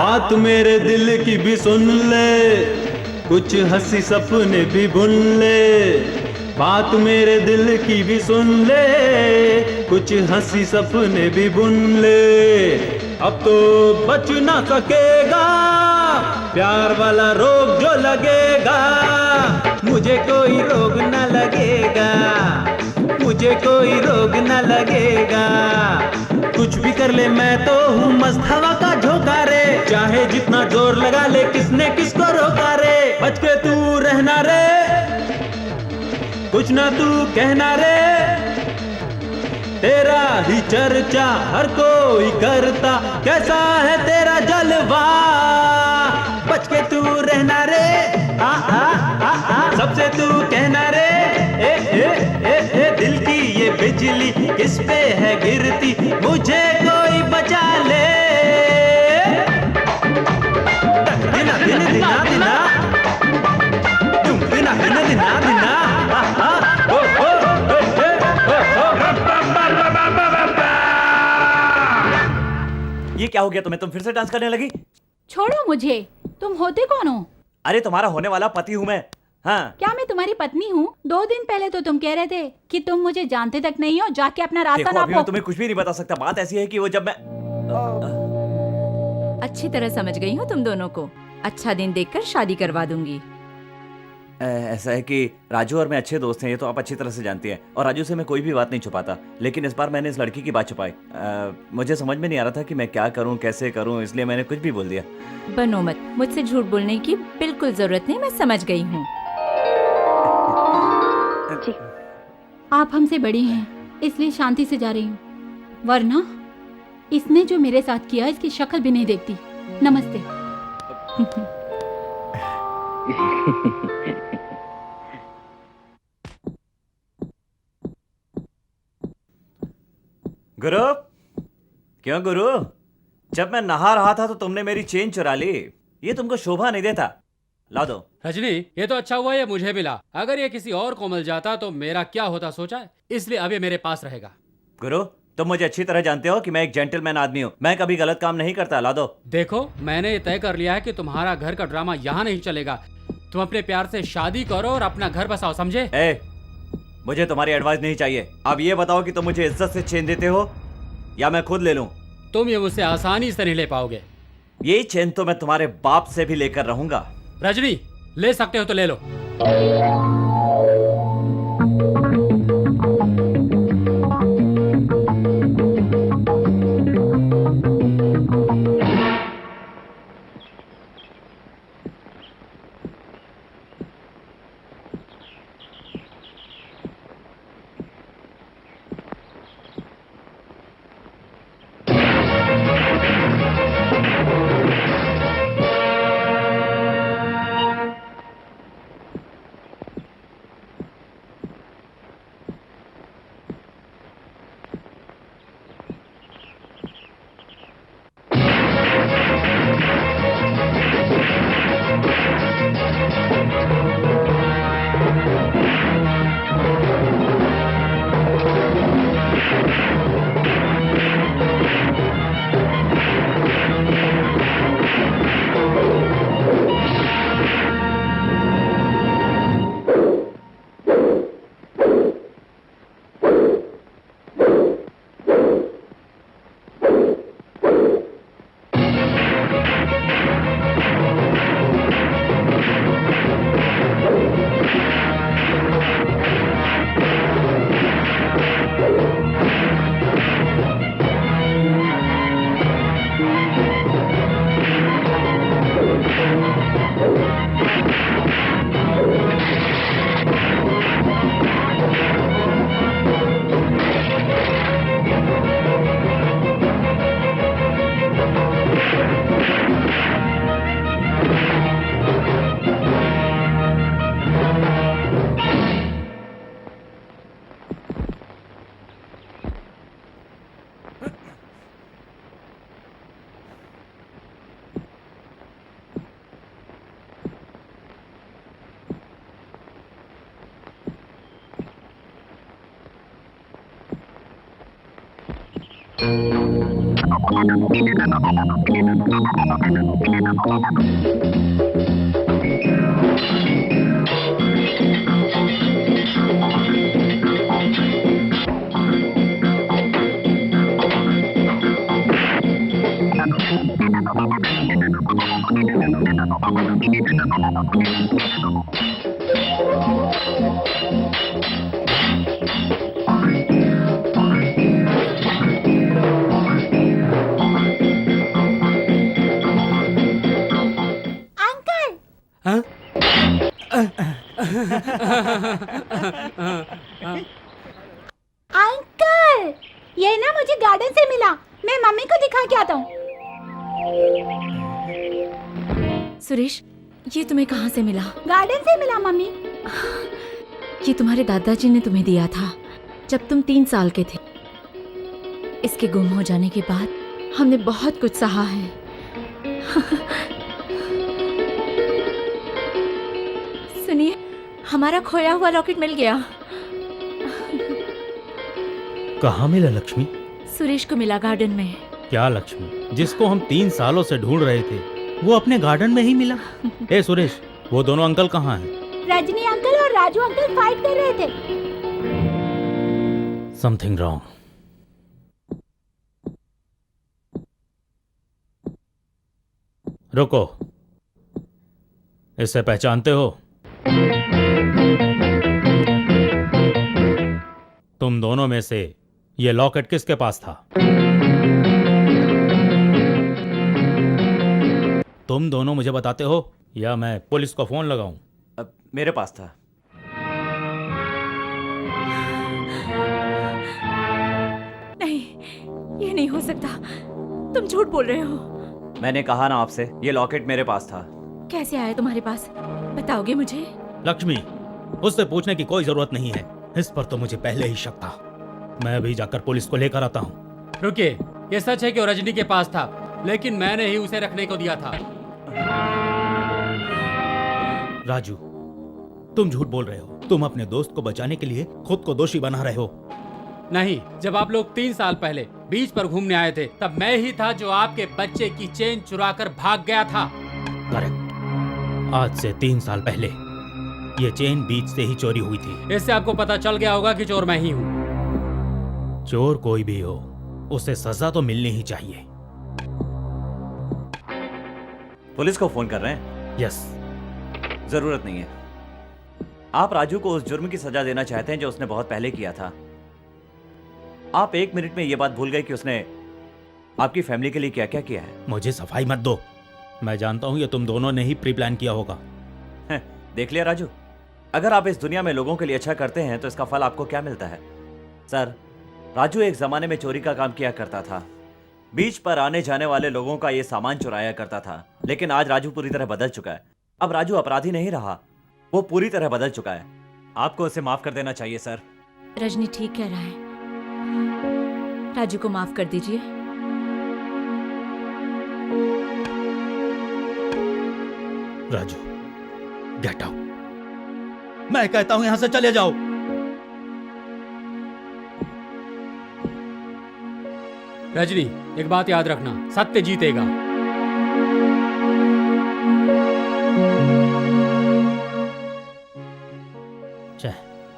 बात मेरे दिल की भी सुन ले, कुछ हंसी सपने भी बुन ले। बात मेरे दिल की भी सुन ले, कुछ हंसी सपने भी बुन ले। अब तो बच ना सकेगा प्यार वाला रोग जो लगेगा, मुझे कोई रोग न लगेगा, मुझे कोई रोग न लगेगा। कुछ भी कर ले मैं तो हूँ मस्त हवा का झोंका रे, चाहे जितना जोर लगा ले किसने किसको रोका रे। बच के तू रहना रे, कुछ ना तू कहना रे, तेरा ही चर्चा हर कोई करता, कैसा है तेरा जलवा। बच के तू रहना रे, आ आ आ आ, सबसे तू कहना रे, ए दिल की ये बिजली किस पे है गिरती, मुझे कोई बचा ले। दिना दिना दिना दिना तुम दिना दिना दिना दिना, ये क्या हो गया तुम्हें? तुम फिर से डांस करने लगी? छोड़ो मुझे, तुम होते कौन हो? अरे तुम्हारा होने वाला पति हूँ मैं। हाँ। क्या मैं तुम्हारी पत्नी हूँ? 2 दिन पहले तो तुम कह रहे थे कि तुम मुझे जानते तक नहीं हो, जाके अपना रास्ता देखो, अभी नापो। मैं तुम्हें कुछ भी नहीं बता सकता। बात ऐसी है कि वो जब मैं अच्छी तरह समझ गई हूँ तुम दोनों को। अच्छा दिन देखकर शादी करवा दूंगी। ऐसा है कि राजू और मैं अच्छे दोस्त हैं, ये तो आप अच्छी तरह से जानती हैं, और राजू से मैं कोई भी बात नहीं छुपाता। लेकिन इस बार मैंने इस लड़की की बात छुपाई। मुझे समझ में नहीं आ रहा था कि मैं क्या करूं, कैसे करूं, इसलिए मैंने कुछ भी बोल दिया। बनो मत, मुझसे झूठ बोलने की बिल्कुल जरूरत नहीं, मैं समझ गई हूँ। आप हमसे बड़ी हैं, इसलिए शांति से जा रही हूँ, वरना इसने जो मेरे साथ किया इसकी शक्ल भी नहीं देखती। नमस्ते। गुरु, क्यों गुरु? जब मैं नहा रहा था तो तुमने मेरी चेन चुरा ली। ये तुमको शोभा नहीं देता। ला दो। रजनी, ये तो अच्छा हुआ ये मुझे मिला। अगर ये किसी और को मिल जाता तो मेरा क्या होता सोचा है, इसलिए अब ये मेरे पास रहेगा। गुरु, तुम मुझे अच्छी तरह जानते हो कि मैं एक जेंटलमैन आदमी हूँ, मैं कभी गलत काम नहीं करता। ला दो। देखो, मैंने ये तय कर लिया है कि तुम्हारा घर का ड्रामा यहाँ नहीं चलेगा। तुम अपने प्यार से शादी करो और अपना घर बसाओ, समझे? मुझे तुम्हारी एडवाइस नहीं चाहिए। अब ये बताओ कि तुम मुझे इज्जत से चेन देते हो या मैं खुद ले लूं? तुम ये मुझसे आसानी से नहीं ले पाओगे। ये चेन तो मैं तुम्हारे बाप से भी लेकर रहूंगा। रजनी, ले सकते हो तो ले लो। अंकल, ये ना मुझे गार्डन से मिला। मैं मम्मी को दिखा के आता हूँ। सुरेश, ये तुम्हें कहाँ से मिला? गार्डन से मिला मम्मी। ये तुम्हारे दादाजी ने तुम्हें दिया था जब तुम 3 साल के थे। इसके गुम हो जाने के बाद हमने बहुत कुछ सहा है। सुनिए, हमारा खोया हुआ लॉकेट मिल गया। कहाँ मिला लक्ष्मी? सुरेश को मिला गार्डन में। क्या लक्ष्मी? जिसको हम 3 सालों से ढूंढ रहे थे वो अपने गार्डन में ही मिला। ए सुरेश, वो दोनों अंकल कहाँ हैं? रजनी अंकल और राजू अंकल फाइट कर रहे थे। Something wrong. रुको, इसे पहचानते हो? तुम दोनों में से ये लॉकेट किसके पास था? तुम दोनों मुझे बताते हो या मैं पुलिस को फोन लगाऊं? मेरे पास था। नहीं, ये नहीं हो सकता। तुम झूठ बोल रहे हो। मैंने कहा ना आपसे, ये लॉकेट मेरे पास था। कैसे आया तुम्हारे पास? बताओगे मुझे? लक्ष्मी, उससे पूछने की कोई जरूरत नहीं है। इस पर तो मुझे पहले ही शक था। मैं अभी जाकर पुलिस को लेकर आता हूँ। रुकिए, ये सच है कि वो रजनी के पास था, लेकिन मैंने ही उसे रखने को दिया था। राजू, तुम झूठ बोल रहे हो। तुम अपने दोस्त को बचाने के लिए खुद को दोषी बना रहे हो। नहीं, जब आप लोग 3 साल पहले बीच पर घूमने आए थे तब मैं ही था जो आपके बच्चे की चेन चुराकर भाग गया था। करेक्ट। आज से 3 साल पहले ये चेन बीच से ही चोरी हुई थी। इससे आपको पता चल गया होगा कि चोर मैं ही हूँ। चोर कोई भी हो, उसे सजा तो मिलनी ही चाहिए। पुलिस को फोन कर रहे हैं? यस, जरूरत नहीं है। आप राजू को उस जुर्म की सजा देना चाहते हैं जो उसने बहुत पहले किया था। आप 1 मिनट में यह बात भूल गए कि उसने आपकी फैमिली के लिए क्या क्या किया है। मुझे सफाई मत दो, मैं जानता हूं ये तुम दोनों ने ही प्री प्लान किया होगा। देख लिया राजू, अगर आप इस दुनिया में लोगों के लिए अच्छा करते हैं तो इसका फल आपको क्या मिलता है। सर, राजू एक जमाने में चोरी का काम किया करता था, बीच पर आने जाने वाले लोगों का ये सामान चुराया करता था, लेकिन आज राजू पूरी तरह बदल चुका है। अब राजू अपराधी नहीं रहा, वो पूरी तरह बदल चुका है। आपको उसे माफ कर देना चाहिए सर। रजनी ठीक कह रहा है, राजू को माफ कर दीजिए। Raju, get out. मैं कहता हूं यहां से चले जाओ। रजनी, एक बात याद रखना, सत्य जीतेगा।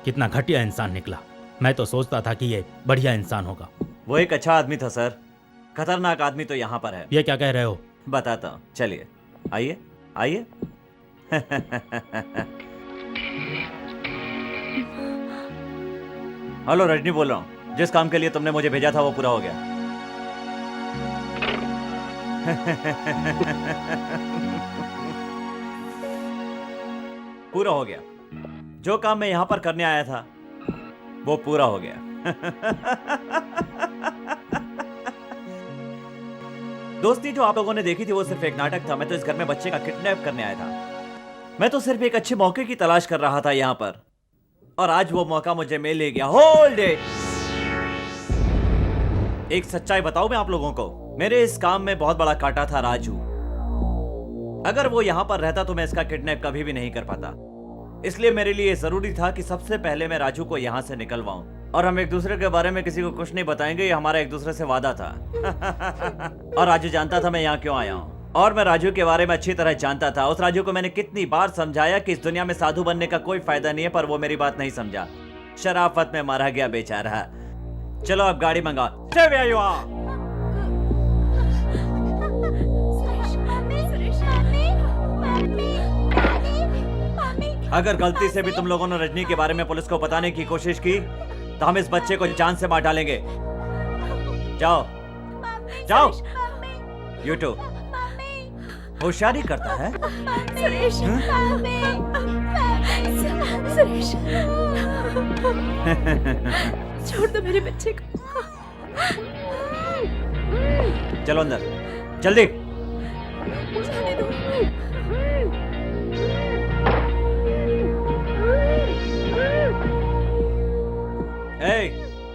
कितना घटिया इंसान निकला। मैं तो सोचता था कि ये बढ़िया इंसान होगा। वो एक अच्छा आदमी था सर, खतरनाक आदमी तो यहाँ पर है। ये क्या कह रहे हो? बताता हूँ, चलिए आइए आइए। हेलो, रजनी बोल रहा हूँ। जिस काम के लिए तुमने मुझे भेजा था वो पूरा हो गया। पूरा हो गया। जो काम मैं यहां पर करने आया था वो पूरा हो गया। दोस्ती जो आप लोगों ने देखी थी वो सिर्फ एक नाटक था। मैं तो इस घर में बच्चे का किडनैप करने आया था। मैं तो सिर्फ एक अच्छे मौके की तलाश कर रहा था यहां पर, और आज वो मौका मुझे मिल ही गया। Hold it. एक सच्चाई बताऊं मैं आप लोगों को, मेरे इस काम में बहुत बड़ा कांटा था राजू। अगर वो यहां पर रहता तो मैं इसका किडनैप कभी भी नहीं कर पाता। इसलिए मेरे लिए जरूरी था कि सबसे पहले मैं राजू को यहां से निकलवाऊं, और हम एक दूसरे के बारे में किसी को कुछ नहीं बताएंगे। ये हमारा एक दूसरे से वादा था। और राजू जानता था मैं यहाँ क्यों आया हूँ, और मैं राजू के बारे में अच्छी तरह जानता था। उस राजू को मैंने कितनी बार समझाया कि इस दुनिया में साधु बनने का कोई फायदा नहीं है, पर वो मेरी बात नहीं समझा। शराफत में मारा गया बेचारा। चलो अब गाड़ी मंगा। Stay where you are. अगर गलती से भी तुम लोगों ने रजनी के बारे में पुलिस को बताने की कोशिश की तो हम इस बच्चे को जान से मार डालेंगे। जाओ जाओ। You too. होशियारी करता है। सुरेश, सुरेश, छोड़ दो मेरे बच्चे को। चलो अंदर, जल्दी। जाने दो।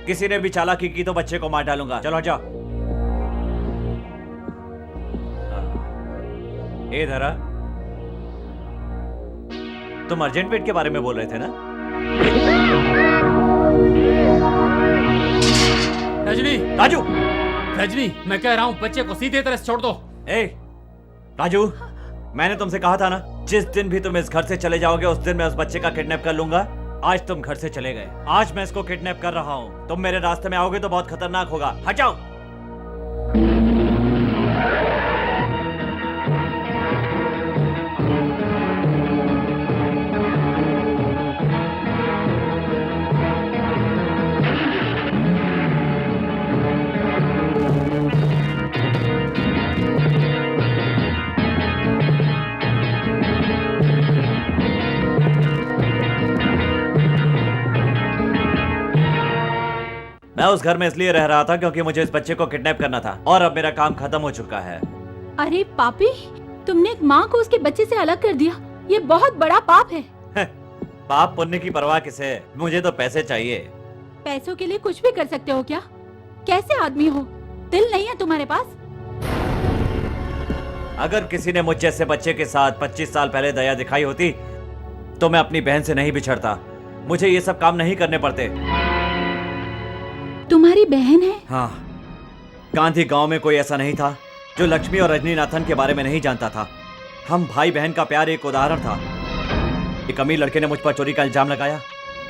किसी ने भी चालाकी की तो बच्चे को मार डालूंगा। चलो जाओ। इधर आ। तुम अर्जेंट पेट के बारे में बोल रहे थे ना? रजनी, राजू, रजनी, मैं कह रहा हूँ बच्चे को सीधे तरह से छोड़ दो। राजू, मैंने तुमसे कहा था ना, जिस दिन भी तुम इस घर से चले जाओगे उस दिन मैं उस बच्चे का किडनैप कर लूंगा। आज तुम घर से चले गए, आज मैं इसको किडनैप कर रहा हूँ। तुम मेरे रास्ते में आओगे तो बहुत खतरनाक होगा। हट जाओ। मैं उस घर में इसलिए रह रहा था क्योंकि मुझे इस बच्चे को किडनैप करना था, और अब मेरा काम खत्म हो चुका है। अरे पापी, तुमने एक माँ को उसके बच्चे से अलग कर दिया। ये बहुत बड़ा पाप है। पाप पुण्य की परवाह किसे, मुझे तो पैसे चाहिए। पैसों के लिए कुछ भी कर सकते हो क्या? कैसे आदमी हो, दिल नहीं है तुम्हारे पास? अगर किसी ने मुझ जैसे बच्चे के साथ 25 साल पहले दया दिखाई होती तो मैं अपनी बहन से नहीं बिछड़ता। मुझे ये सब काम नहीं करने पड़ते। तुम्हारी बहन है? हाँ, गांधी गांव में कोई ऐसा नहीं था जो लक्ष्मी और रजनीनाथन के बारे में नहीं जानता था। हम भाई बहन का प्यार एक उदाहरण था। एक अमीर लड़के ने मुझ पर चोरी का इल्जाम लगाया।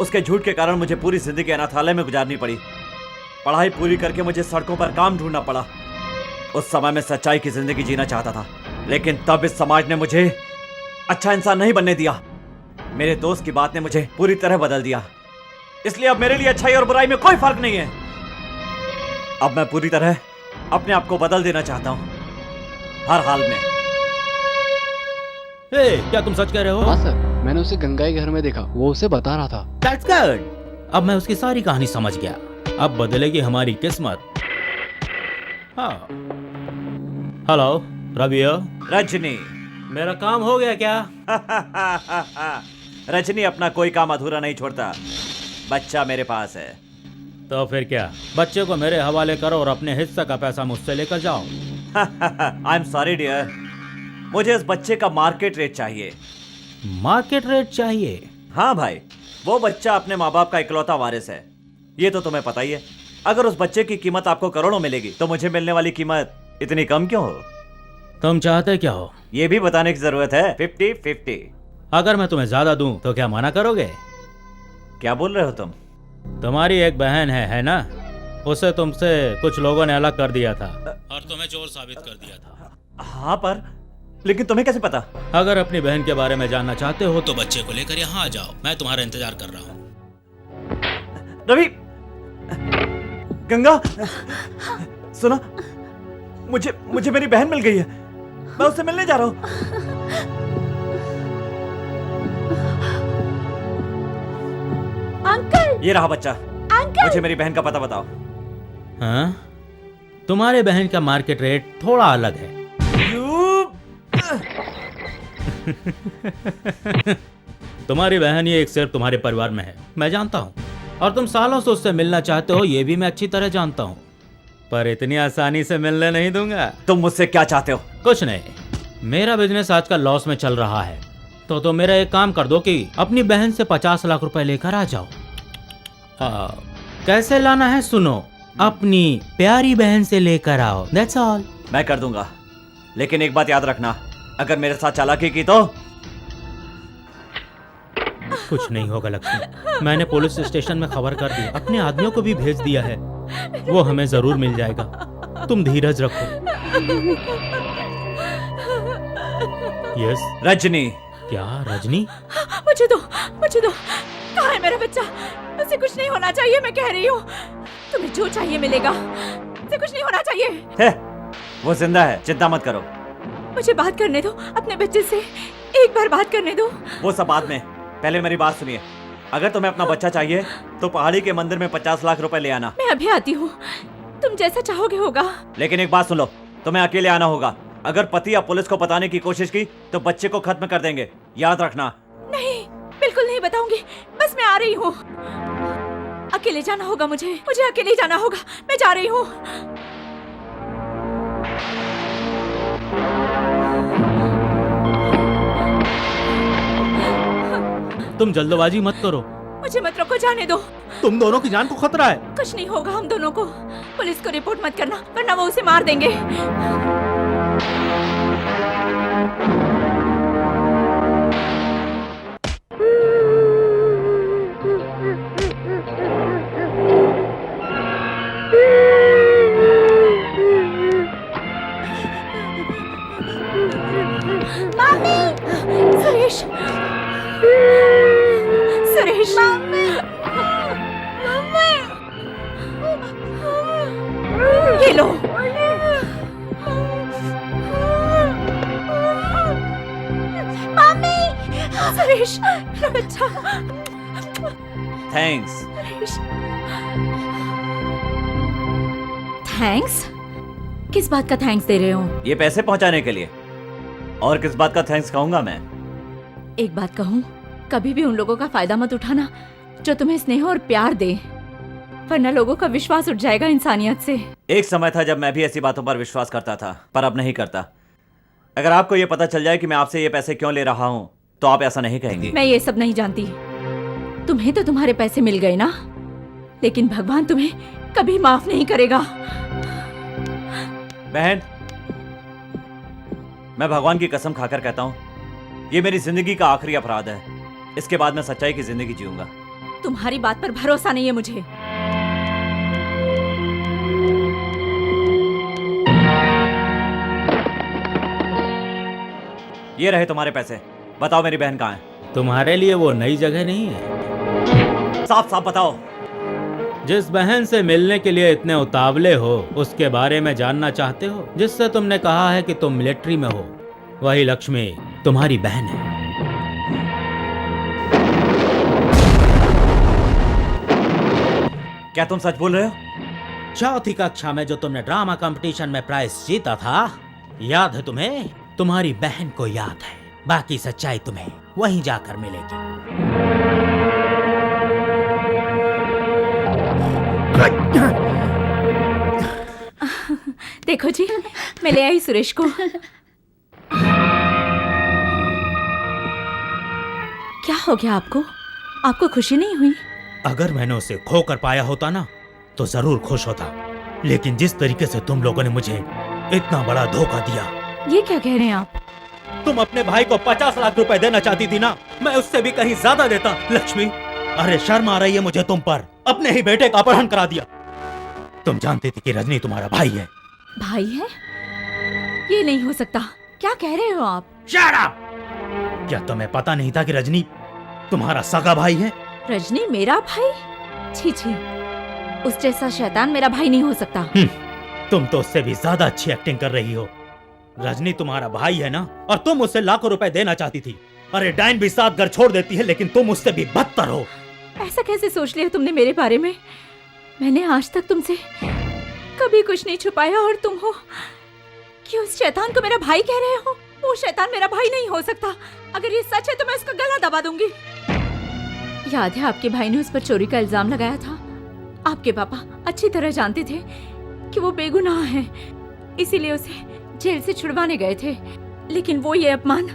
उसके झूठ के कारण मुझे पूरी जिंदगी अनाथालय में गुजारनी पड़ी। पढ़ाई पूरी करके मुझे सड़कों पर काम ढूंढना पड़ा। उस समय मैं सच्चाई की जिंदगी जीना चाहता था, लेकिन तब इस समाज ने मुझे अच्छा इंसान नहीं बनने दिया। मेरे दोस्त की बात ने मुझे पूरी तरह बदल दिया, इसलिए अब मेरे लिए अच्छाई और बुराई में कोई फर्क नहीं है। अब मैं पूरी तरह अपने आप को बदल देना चाहता हूं, हर हाल में। क्या तुम सच कह रहे हो? हाँ सर, मैंने उसे गंगाई घर में देखा, वो उसे बता रहा था। That's good. अब मैं उसकी सारी कहानी समझ गया। अब बदलेगी हमारी किस्मत। हाँ। हेलो रवि। रजनी, मेरा काम हो गया क्या? रजनी अपना कोई काम अधूरा नहीं छोड़ता। बच्चा मेरे पास है। तो फिर क्या, बच्चे को मेरे हवाले करो और अपने हिस्से का पैसा मुझसे लेकर जाओ। आई एम सॉरी डियर, मुझे इस बच्चे का मार्केट रेट चाहिए। मार्केट रेट चाहिए? हाँ भाई, वो बच्चा अपने माँ बाप का इकलौता वारिस है, ये तो तुम्हें पता ही है। अगर उस बच्चे की कीमत आपको करोड़ों मिलेगी तो मुझे मिलने वाली कीमत इतनी कम क्यों हो? तुम चाहते क्या हो? ये भी बताने की जरूरत है। 50-50। अगर मैं तुम्हें ज्यादा दूं तो क्या मना करोगे? क्या बोल रहे हो तुम? तुम्हारी एक बहन है ना? उसे तुमसे कुछ लोगों ने अलग कर दिया था और तुम्हें चोर साबित कर दिया था। हाँ, पर लेकिन तुम्हें कैसे पता? अगर अपनी बहन के बारे में जानना चाहते हो तो बच्चे को लेकर यहाँ आ जाओ, मैं तुम्हारा इंतजार कर रहा हूँ। रवि, गंगा, सुनो, मुझे मेरी बहन मिल गई है, मैं उससे मिलने जा रहा हूँ। अंकल, ये रहा बच्चा। अंकल, मुझे मेरी बहन का पता बताओ। हाँ? तुम्हारे बहन का मार्केट रेट थोड़ा अलग है। तुम्हारी बहन ये एक सिर्फ तुम्हारे परिवार में है, मैं जानता हूँ, और तुम सालों से उससे मिलना चाहते हो, ये भी मैं अच्छी तरह जानता हूँ, पर इतनी आसानी से मिलने नहीं दूंगा। तुम मुझसे क्या चाहते हो? कुछ नहीं, मेरा बिजनेस आजकल लॉस में चल रहा है, तो तुम मेरा एक काम कर दो कि अपनी बहन से 50 लाख रुपए लेकर आ जाओ। कैसे लाना है सुनो, अपनी प्यारी बहन से लेकर आओ, दैट्स ऑल। मैं कर दूंगा, लेकिन एक बात याद रखना, अगर मेरे साथ चालाकी की तो कुछ नहीं होगा लक्ष्मी, मैंने पुलिस स्टेशन में खबर कर दी, अपने आदमियों को भी भेज दिया है, वो हमें जरूर मिल जाएगा, तुम धीरज रखो। यस रजनी। क्या रजनी? मुझे दो, कहाँ है मेरा बच्चा? उसे कुछ नहीं होना चाहिए, मैं कह रही हूँ। तुम्हें जो चाहिए मिलेगा, उसे कुछ नहीं होना चाहिए। है, वो जिंदा है, चिंता मत करो। मुझे बात करने दो, अपने बच्चे से एक बार बात करने दो। वो सब बाद में, पहले मेरी बात सुनिए। अगर तुम्हें अपना बच्चा चाहिए तो पहाड़ी के मंदिर में 50 लाख रुपए ले आना। मैं अभी आती हूँ, तुम जैसा चाहोगे होगा। लेकिन एक बात सुन लो, तुम्हें अकेले आना होगा। अगर पति या पुलिस को बताने की कोशिश की तो बच्चे को खत्म कर देंगे, याद रखना। नहीं, बिल्कुल नहीं बताऊंगी, बस मैं आ रही हूँ। अकेले जाना होगा, मुझे अकेले जाना होगा, मैं जा रही हूँ। तुम जल्दबाजी मत करो, मुझे मत रोको, जाने दो। तुम दोनों की जान को खतरा है। कुछ नहीं होगा हम दोनों को, पुलिस को रिपोर्ट मत करना, वरना वो उसे मार देंगे। सुरेश, ये लो। सुरेश, मेरा बच्चा। थैंक्स। थैंक्स? किस बात का थैंक्स दे रहे हो? ये पैसे पहुंचाने के लिए। और किस बात का थैंक्स कहूंगा मैं? एक बात कहूँ, कभी भी उन लोगों का फायदा मत उठाना जो तुम्हें स्नेह और प्यार दे, वरना लोगों का विश्वास उठ जाएगा इंसानियत से। एक समय था जब मैं भी ऐसी बातों पर विश्वास करता था, पर अब नहीं करता। अगर आपको ये पता चल जाए कि मैं आपसे ये पैसे क्यों ले रहा हूँ तो आप ऐसा नहीं कहेंगे। मैं ये सब नहीं जानती। तुम्हें तो तुम्हारे पैसे मिल गए ना, लेकिन भगवान तुम्हें कभी माफ नहीं करेगा। बहन, मैं भगवान की कसम खाकर कहता हूँ, ये मेरी जिंदगी का आखिरी अपराध है। इसके बाद मैं सच्चाई की जिंदगी जीऊंगा। तुम्हारी बात पर भरोसा नहीं है मुझे। ये रहे तुम्हारे पैसे, बताओ मेरी बहन कहाँ है? तुम्हारे लिए वो नई जगह नहीं है। साफ साफ बताओ। जिस बहन से मिलने के लिए इतने उतावले हो, उसके बारे में जानना चाहते हो? जिससे तुमने कहा है कि तुम मिलिट्री में हो, वही लक्ष्मी तुम्हारी बहन है। क्या तुम सच बोल रहे हो? चौथी कक्षा में जो तुमने ड्रामा कंपटीशन में प्राइज जीता था, याद है तुम्हें? तुम्हारी बहन को याद है। बाकी सच्चाई तुम्हें वहीं जाकर मिलेगी। देखो जी, मैं ले आई सुरेश को। क्या हो गया आपको? आपको खुशी नहीं हुई? अगर मैंने उसे खोकर पाया होता ना, तो जरूर खुश होता। लेकिन जिस तरीके से तुम लोगों ने मुझे इतना बड़ा धोखा दिया। ये क्या कह रहे हैं आप? तुम अपने भाई को 50 लाख रुपए देना चाहती थी ना, मैं उससे भी कहीं ज्यादा देता। लक्ष्मी, अरे शर्म आ रही है मुझे तुम पर। अपने ही बेटे का अपहरण करा दिया। तुम जानती थी कि रजनी तुम्हारा भाई है। भाई है? ये नहीं हो सकता। क्या कह रहे हो आप? Shut up! क्या तुम्हें पता नहीं था कि रजनी तुम्हारा सगा भाई है? रजनी मेरा भाई? छी छी, उस जैसा शैतान मेरा भाई नहीं हो सकता। तुम तो उससे भी ज्यादा अच्छी एक्टिंग कर रही हो। रजनी तुम्हारा भाई है ना, और तुम उससे लाखों रुपए देना चाहती थी। अरे डाइन भी साथ घर छोड़ देती है, लेकिन तुम उससे भी बदतर हो। ऐसा कैसे सोच लिया तुमने मेरे बारे में? मैंने आज तक तुमसे कभी कुछ नहीं छुपाया, और तुम हो कि उस शैतान को मेरा भाई कह रहे हो? वो शैतान मेरा भाई नहीं हो सकता। अगर ये सच है तो मैं उसका गला दबा दूंगी। याद है आपके भाई ने उस पर चोरी का इल्जाम लगाया था? आपके पापा अच्छी तरह जानते थे कि वो बेगुनाह है, इसीलिए उसे जेल से छुड़वाने गए थे। लेकिन वो ये अपमान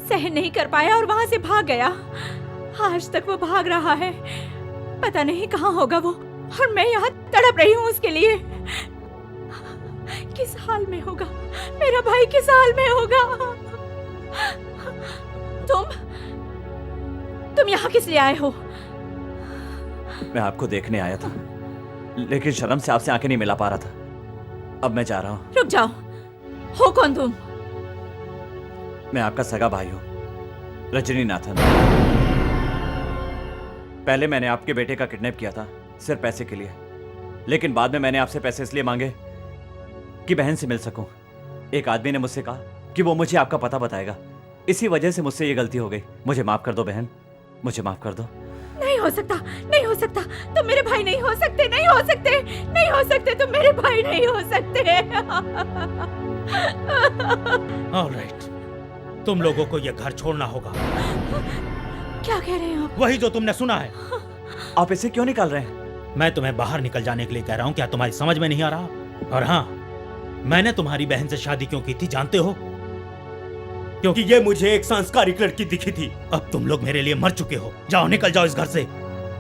सहन नहीं कर पाया और वहां से भाग गया। आज तक वो भाग रहा है। पता नहीं कहाँ होगा वो, और मैं यहाँ तड़प रही हूँ उसके लिए। किस हाल में होगा मेरा भाई, किस हाल में होगा? तुम यहाँ किस लिए आए हो? मैं आपको देखने आया था, लेकिन शर्म से आपसे आंखें नहीं मिला पा रहा था। अब मैं जा रहा हूँ। रुक जाओ, हो कौन तुम? मैं आपका सगा भाई हूँ, रजनी नाथन। पहले मैंने आपके बेटे का किडनैप किया था सिर्फ पैसे के लिए, लेकिन बाद में मैंने आपसे पैसे इसलिए मांगे कि बहन से मिल सकूं। एक आदमी ने मुझसे कहा कि वो मुझे आपका पता बताएगा। इसी वजह से मुझसे ये गलती हो गई। मुझे माफ कर दो बहन, मुझे माफ कर दो। नहीं हो सकता, नहीं हो सकता। तुम मेरे भाई नहीं हो सकते, नहीं हो सकते, नहीं हो सकते। तुम मेरे भाई नहीं हो सकते। ऑलराइट, तुम लोगों को ये घर छोड़ना होगा। क्या कह रहे हो आप? वही जो तुमने सुना है। आप इसे क्यों निकाल रहे हैं? मैं तुम्हें बाहर निकल जाने के लिए कह रहा हूँ। क्या तुम्हारी समझ में नहीं आ रहा? और हाँ, मैंने तुम्हारी बहन से शादी क्यों की थी जानते हो? क्योंकि ये मुझे एक संस्कारिक लड़की दिखी थी। अब तुम लोग मेरे लिए मर चुके हो। जाओ, निकल जाओ इस घर से।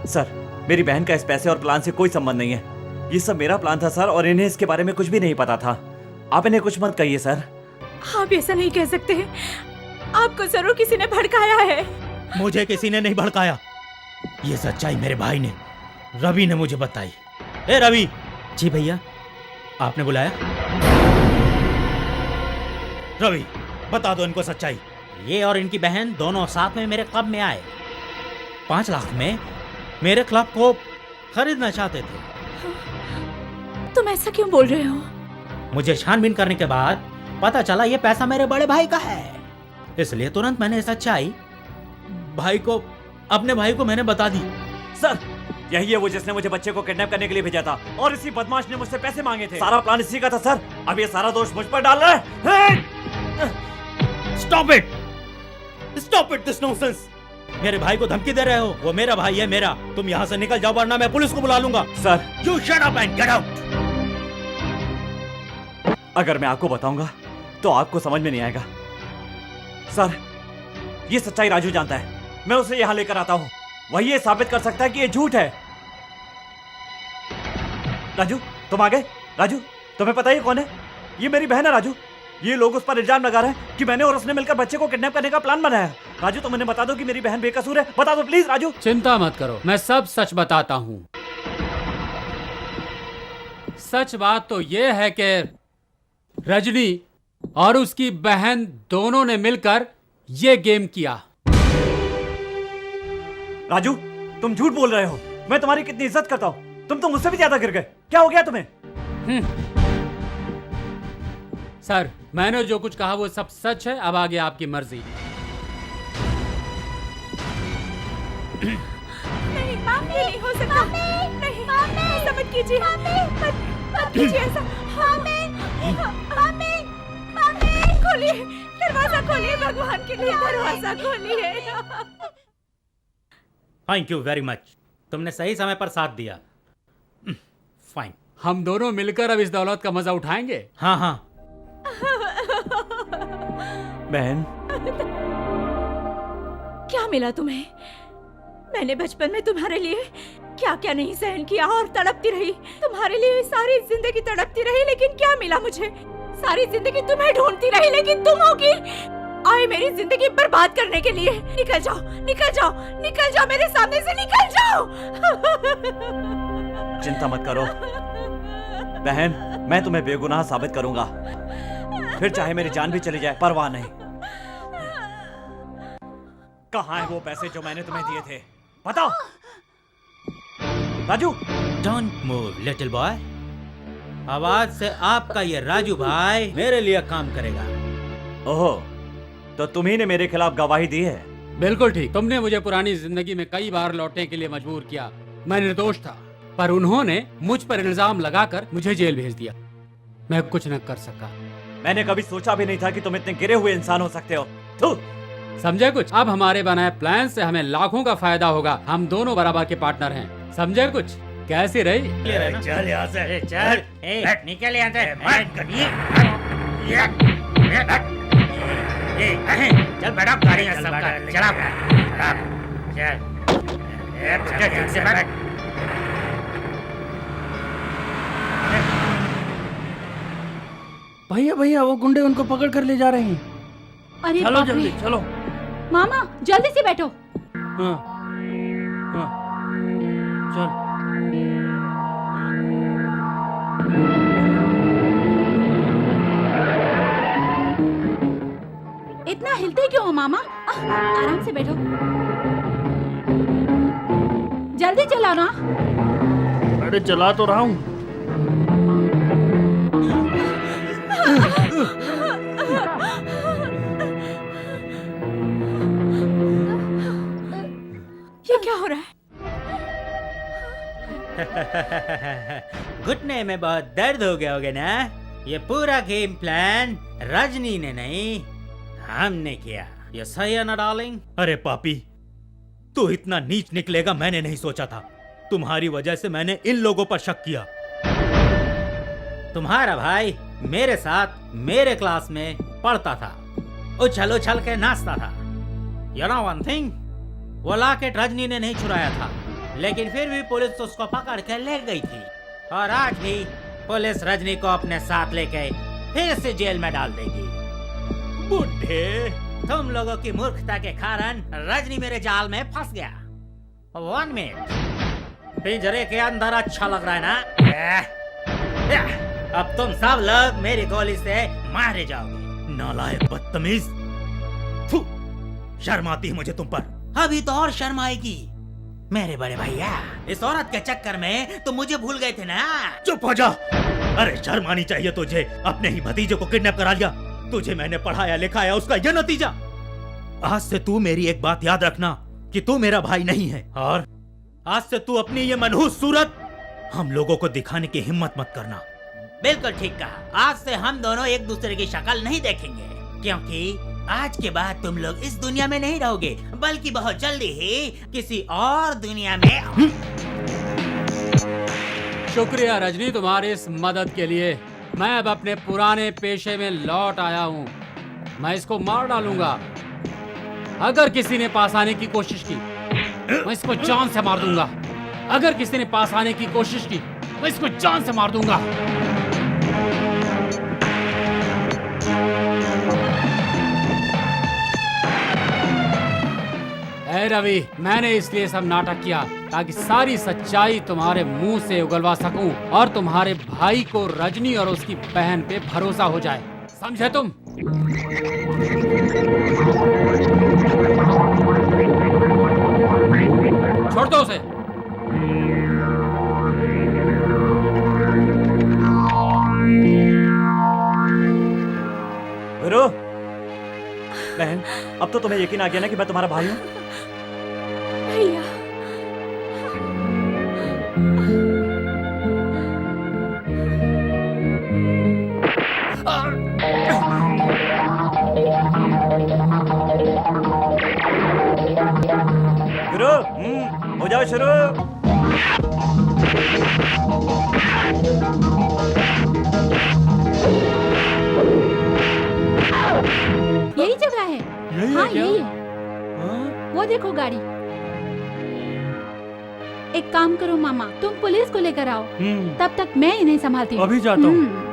सर, मेरी बहन का इस पैसे और प्लान से कोई संबंध नहीं है। ये सब मेरा प्लान था सर, और इन्हें इसके बारे में कुछ भी नहीं पता था। आप इन्हें कुछ मत कहिए सर। आप ऐसा नहीं कह सकते। आपको जरूर किसी ने भड़काया है। मुझे किसी ने नहीं भड़काया। ये सच्चाई मेरे भाई ने, रवि ने मुझे बताई। ए रवि। जी भैया। आपने बुलाया? रवि, बता दो इनको सच्चाई। ये और इनकी बहन दोनों साथ में मेरे क्लब में आए। 5 लाख में मेरे क्लब को खरीदना चाहते थे। तुम ऐसा क्यों बोल रहे हो? मुझे छानबीन करने के बाद पता चला ये पैसा मेरे बड़े भाई का है। इसलिए तुरंत मैंने सच्चाई अपने भाई को मैंने बता दी। सर, यही है वो जिसने मुझे बच्चे को किडनैप करने के लिए भेजा था, और इसी बदमाश ने मुझसे पैसे मांगे थे। सारा प्लान इसी का था सर। अब ये सारा दोष मुझ पर डाल रहा है। Stop it! Stop it this nonsense! मेरे भाई को धमकी दे रहे हो? वो मेरा भाई है, मेरा। तुम यहाँ से निकल जाओ, वरना मैं पुलिस को बुला लूंगा। Sir, You shut up and get out! अगर मैं आपको बताऊंगा तो आपको समझ में नहीं आएगा। सर, ये सच्चाई राजू जानता है। मैं उसे यहां लेकर आता हूं, वही ये साबित कर सकता है कि ये झूठ है। राजू, तुम आ गए? राजू, तुम्हें पता है ये कौन है? ये मेरी बहन है राजू। ये लोग उस पर इल्जाम लगा रहे हैं कि मैंने और उसने मिलकर बच्चे को किडनैप करने का प्लान बनाया। राजू, तुम उन्हें बता दो कि मेरी बहन बेकसूर है। बता दो प्लीज राजू। चिंता मत करो, मैं सब सच बताता हूँ। सच बात तो ये है कि रजनी और उसकी बहन दोनों ने मिलकर ये गेम किया। राजू, तुम झूठ बोल रहे हो। मैं तुम्हारी कितनी इज्जत करता हूँ, तुम तो मुझसे भी ज्यादा गिर गए। क्या हो गया तुम्हें? सर, मैंने जो कुछ कहा वो सब सच है। अब आगे आपकी मर्जी। नहीं, ये नहीं हो सकता। नहीं, ऐसा मत कीजिए। मत कीजिए ऐसा। खोलिए, दरवाजा खोलिए, भगवान के लिए दरवाजा खोलिए। थैंक यू वेरी मच, तुमने सही समय पर साथ दिया। फाइन। हम दोनों मिलकर अब इस दौलत का मजा उठाएंगे। हाँ हाँ। बहन, क्या मिला तुम्हें? मैंने बचपन में तुम्हारे लिए क्या क्या नहीं सहन किया और तड़पती रही। तुम्हारे लिए सारी जिंदगी तड़पती रही, लेकिन क्या मिला मुझे? सारी जिंदगी तुम्हें ढूंढती रही, लेकिन तुम होगी आए मेरी जिंदगी बर्बाद करने के लिए। निकल जाओ, निकल जाओ, निकल जाओ मेरे सामने से, निकल जाओ। चिंता मत करो बहन, मैं तुम्हें बेगुनाह साबित करूंगा। फिर चाहे मेरी जान भी चली जाए, परवाह नहीं। कहाँ है वो पैसे जो मैंने तुम्हें दिए थे? बताओ Raju. Don't move little boy. अब आज से आपका ये राजू भाई मेरे लिए काम करेगा। ओहो, तो तुम्ही ने मेरे खिलाफ गवाही दी है? बिल्कुल ठीक। तुमने मुझे पुरानी जिंदगी में कई बार लौटने के लिए मजबूर किया। मैं निर्दोष था, पर उन्होंने मुझ पर इल्जाम लगाकर मुझे जेल भेज दिया। मैं कुछ न कर सका। मैंने कभी सोचा भी नहीं था कि तुम इतने गिरे हुए इंसान हो सकते हो। थू। समझे कुछ? अब हमारे बनाए प्लान से हमें लाखों का फायदा होगा। हम दोनों बराबर के पार्टनर हैं। समझे कुछ? कैसी रही? चल यहाँ से, चल, निकल यहाँ से। चल बैठो गाड़ी में, सबका चला चल। भैया भैया, वो गुंडे उनको पकड़ कर ले जा रहे हैं। अरे चलो बाप रे। जल्दी चलो। मामा जल्दी से बैठो। हाँ, हाँ, चल। इतना हिलते क्यों हो मामा? आराम से बैठो, जल्दी चलाओ ना। अरे चला तो रहा हूँ। ये क्या हो रहा है? घुटने में बहुत दर्द हो गया होगा ना? ये पूरा गेम प्लान रजनी ने नहीं, हमने किया। ये सही है ना डार्लिंग? अरे पापी, तू इतना नीच निकलेगा मैंने नहीं सोचा था। तुम्हारी वजह से मैंने इन लोगों पर शक किया। तुम्हारा भाई मेरे साथ मेरे क्लास में पढ़ता था, उछल उछल के नाचता था। You know one thing? वो लॉकेट रजनी ने नहीं चुराया था, लेकिन फिर भी पुलिस उसको पकड़ के ले गई थी। और आज भी पुलिस रजनी को अपने साथ लेके फिर से जेल में डाल देगी। बुढ़े, तुम लोगों की मूर्खता के कारण रजनी मेरे जाल में फंस गया। 1 मिनट, पिंजरे के अंदर अच्छा लग रहा है ना? अब तुम सब लोग मेरी गोली से मारे जाओगे। नालायक बदतमीज, शर्म आती है मुझे तुम पर। अभी तो और शर्म आएगी। मेरे बड़े भैया, इस औरत के चक्कर में तुम मुझे भूल गए थे ना? चुप हो जा। अरे शर्म आनी चाहिए तुझे, अपने ही भतीजे को किडनैप करा लिया। तुझे मैंने पढ़ाया लिखाया, उसका यह नतीजा। आज से तू मेरी एक बात याद रखना कि तू मेरा भाई नहीं है, और आज से तू अपनी ये मनहूस सूरत हम लोगों को दिखाने की हिम्मत मत करना। बिल्कुल ठीक कहा। आज से हम दोनों एक दूसरे की शक्ल नहीं देखेंगे, क्योंकि आज के बाद तुम लोग इस दुनिया में नहीं रहोगे, बल्कि बहुत जल्दी ही किसी और दुनिया में। शुक्रिया रजनी तुम्हारी इस मदद के लिए। मैं अब अपने पुराने पेशे में लौट आया हूँ। मैं इसको मार डालूंगा। अगर किसी ने पास आने की कोशिश की, मैं इसको जान से मार दूंगा। अगर किसी ने पास आने की कोशिश की, मैं इसको जान से मार दूंगा। ए रवि, मैंने इसलिए सब नाटक किया ताकि सारी सच्चाई तुम्हारे मुंह से उगलवा सकूं और तुम्हारे भाई को रजनी और उसकी बहन पे भरोसा हो जाए। समझे तुम? छोड़ दो उसे। गुरु, बहन, अब तो तुम्हें यकीन आ गया ना कि मैं तुम्हारा भाई हूँ? भैया गुरु, हो जाओ शुरू। यही जगह है। यही हाँ है क्या? यही है। वो देखो गाड़ी। एक काम करो मामा, तुम पुलिस को लेकर आओ, तब तक मैं इन्हें संभालती हूँ। अभी जाता हूँ।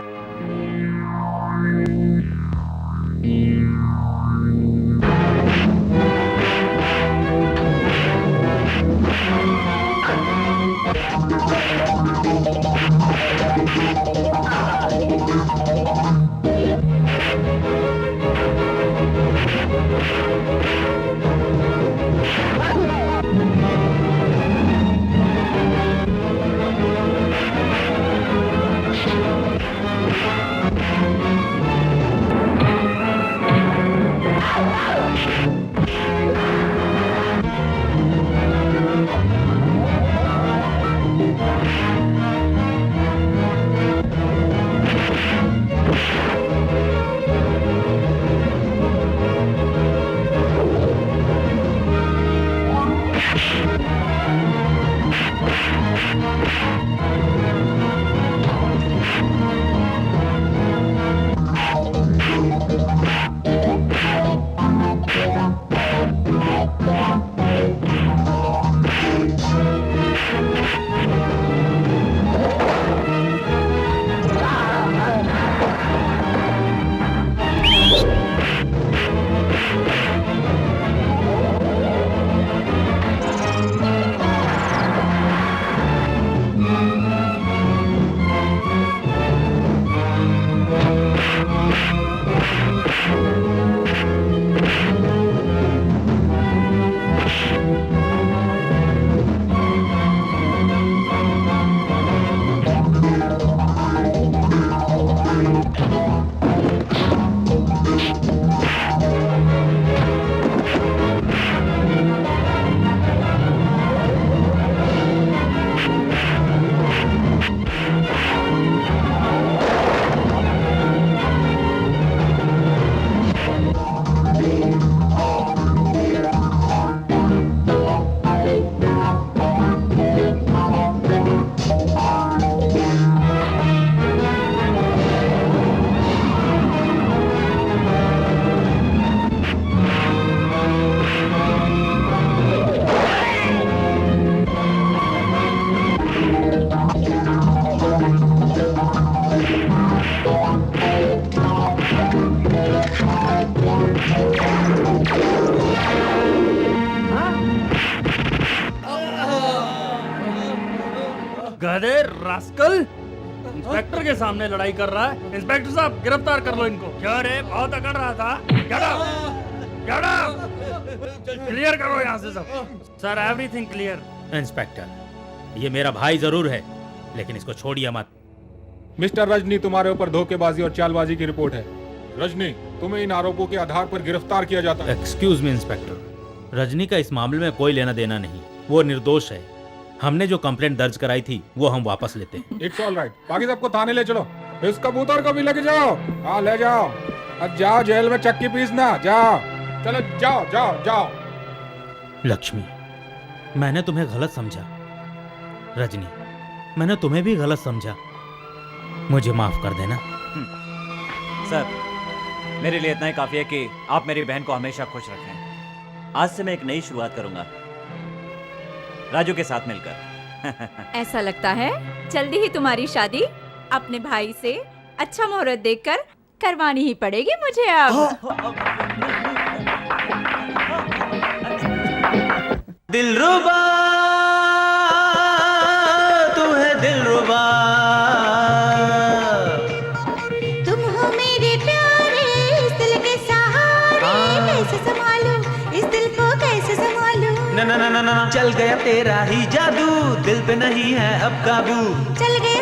गधे रास्कल, इंस्पेक्टर के सामने लड़ाई कर रहा है। इंस्पेक्टर साहब गिरफ्तार कर लो इनको। क्या रे, बहुत अकड़ रहा था। क्लियर करो यहाँ से सब। Sir everything clear. इंस्पेक्टर, ये मेरा भाई जरूर है, लेकिन इसको छोड़िए मत। मिस्टर रजनी, तुम्हारे ऊपर धोखेबाजी और चालबाजी की रिपोर्ट है। रजनी, तुम्हें इन आरोपों के आधार पर गिरफ्तार किया जाता है। एक्सक्यूज मी इंस्पेक्टर, रजनी का इस मामले में कोई लेना देना नहीं, वो निर्दोष है। हमने जो कंप्लेंट दर्ज कराई थी वो हम वापस लेते हैं। इट्स ऑल राइट, बाकी सबको थाने ले चलो। इस कबूतर को भी लेके जाओ। हाँ ले जाओ, अब जाओ जेल में चक्की पीसना। जाओ, चलो जाओ जाओ जाओ। लक्ष्मी, मैंने तुम्हें गलत समझा। रजनी, मैंने तुम्हें भी गलत समझा। मुझे माफ कर देना। सर, मेरे लिए इतना ही काफी है कि आप मेरी बहन को हमेशा खुश रखें। आज से मैं एक नई शुरुआत करूंगा, राजू के साथ मिलकर। ऐसा लगता है जल्दी ही तुम्हारी शादी अपने भाई से अच्छा मुहूर्त देखकर करवानी ही पड़ेगी मुझे अब। दिलरुबा, तू है दिलरुबा। तुम हो मेरे प्यारे, इस दिल के सहारे कैसे संभालूं, इस दिल को कैसे संभालूं। न न न न न चल गया तेरा ही जादू, दिल पे नहीं है अब काबू। चल गया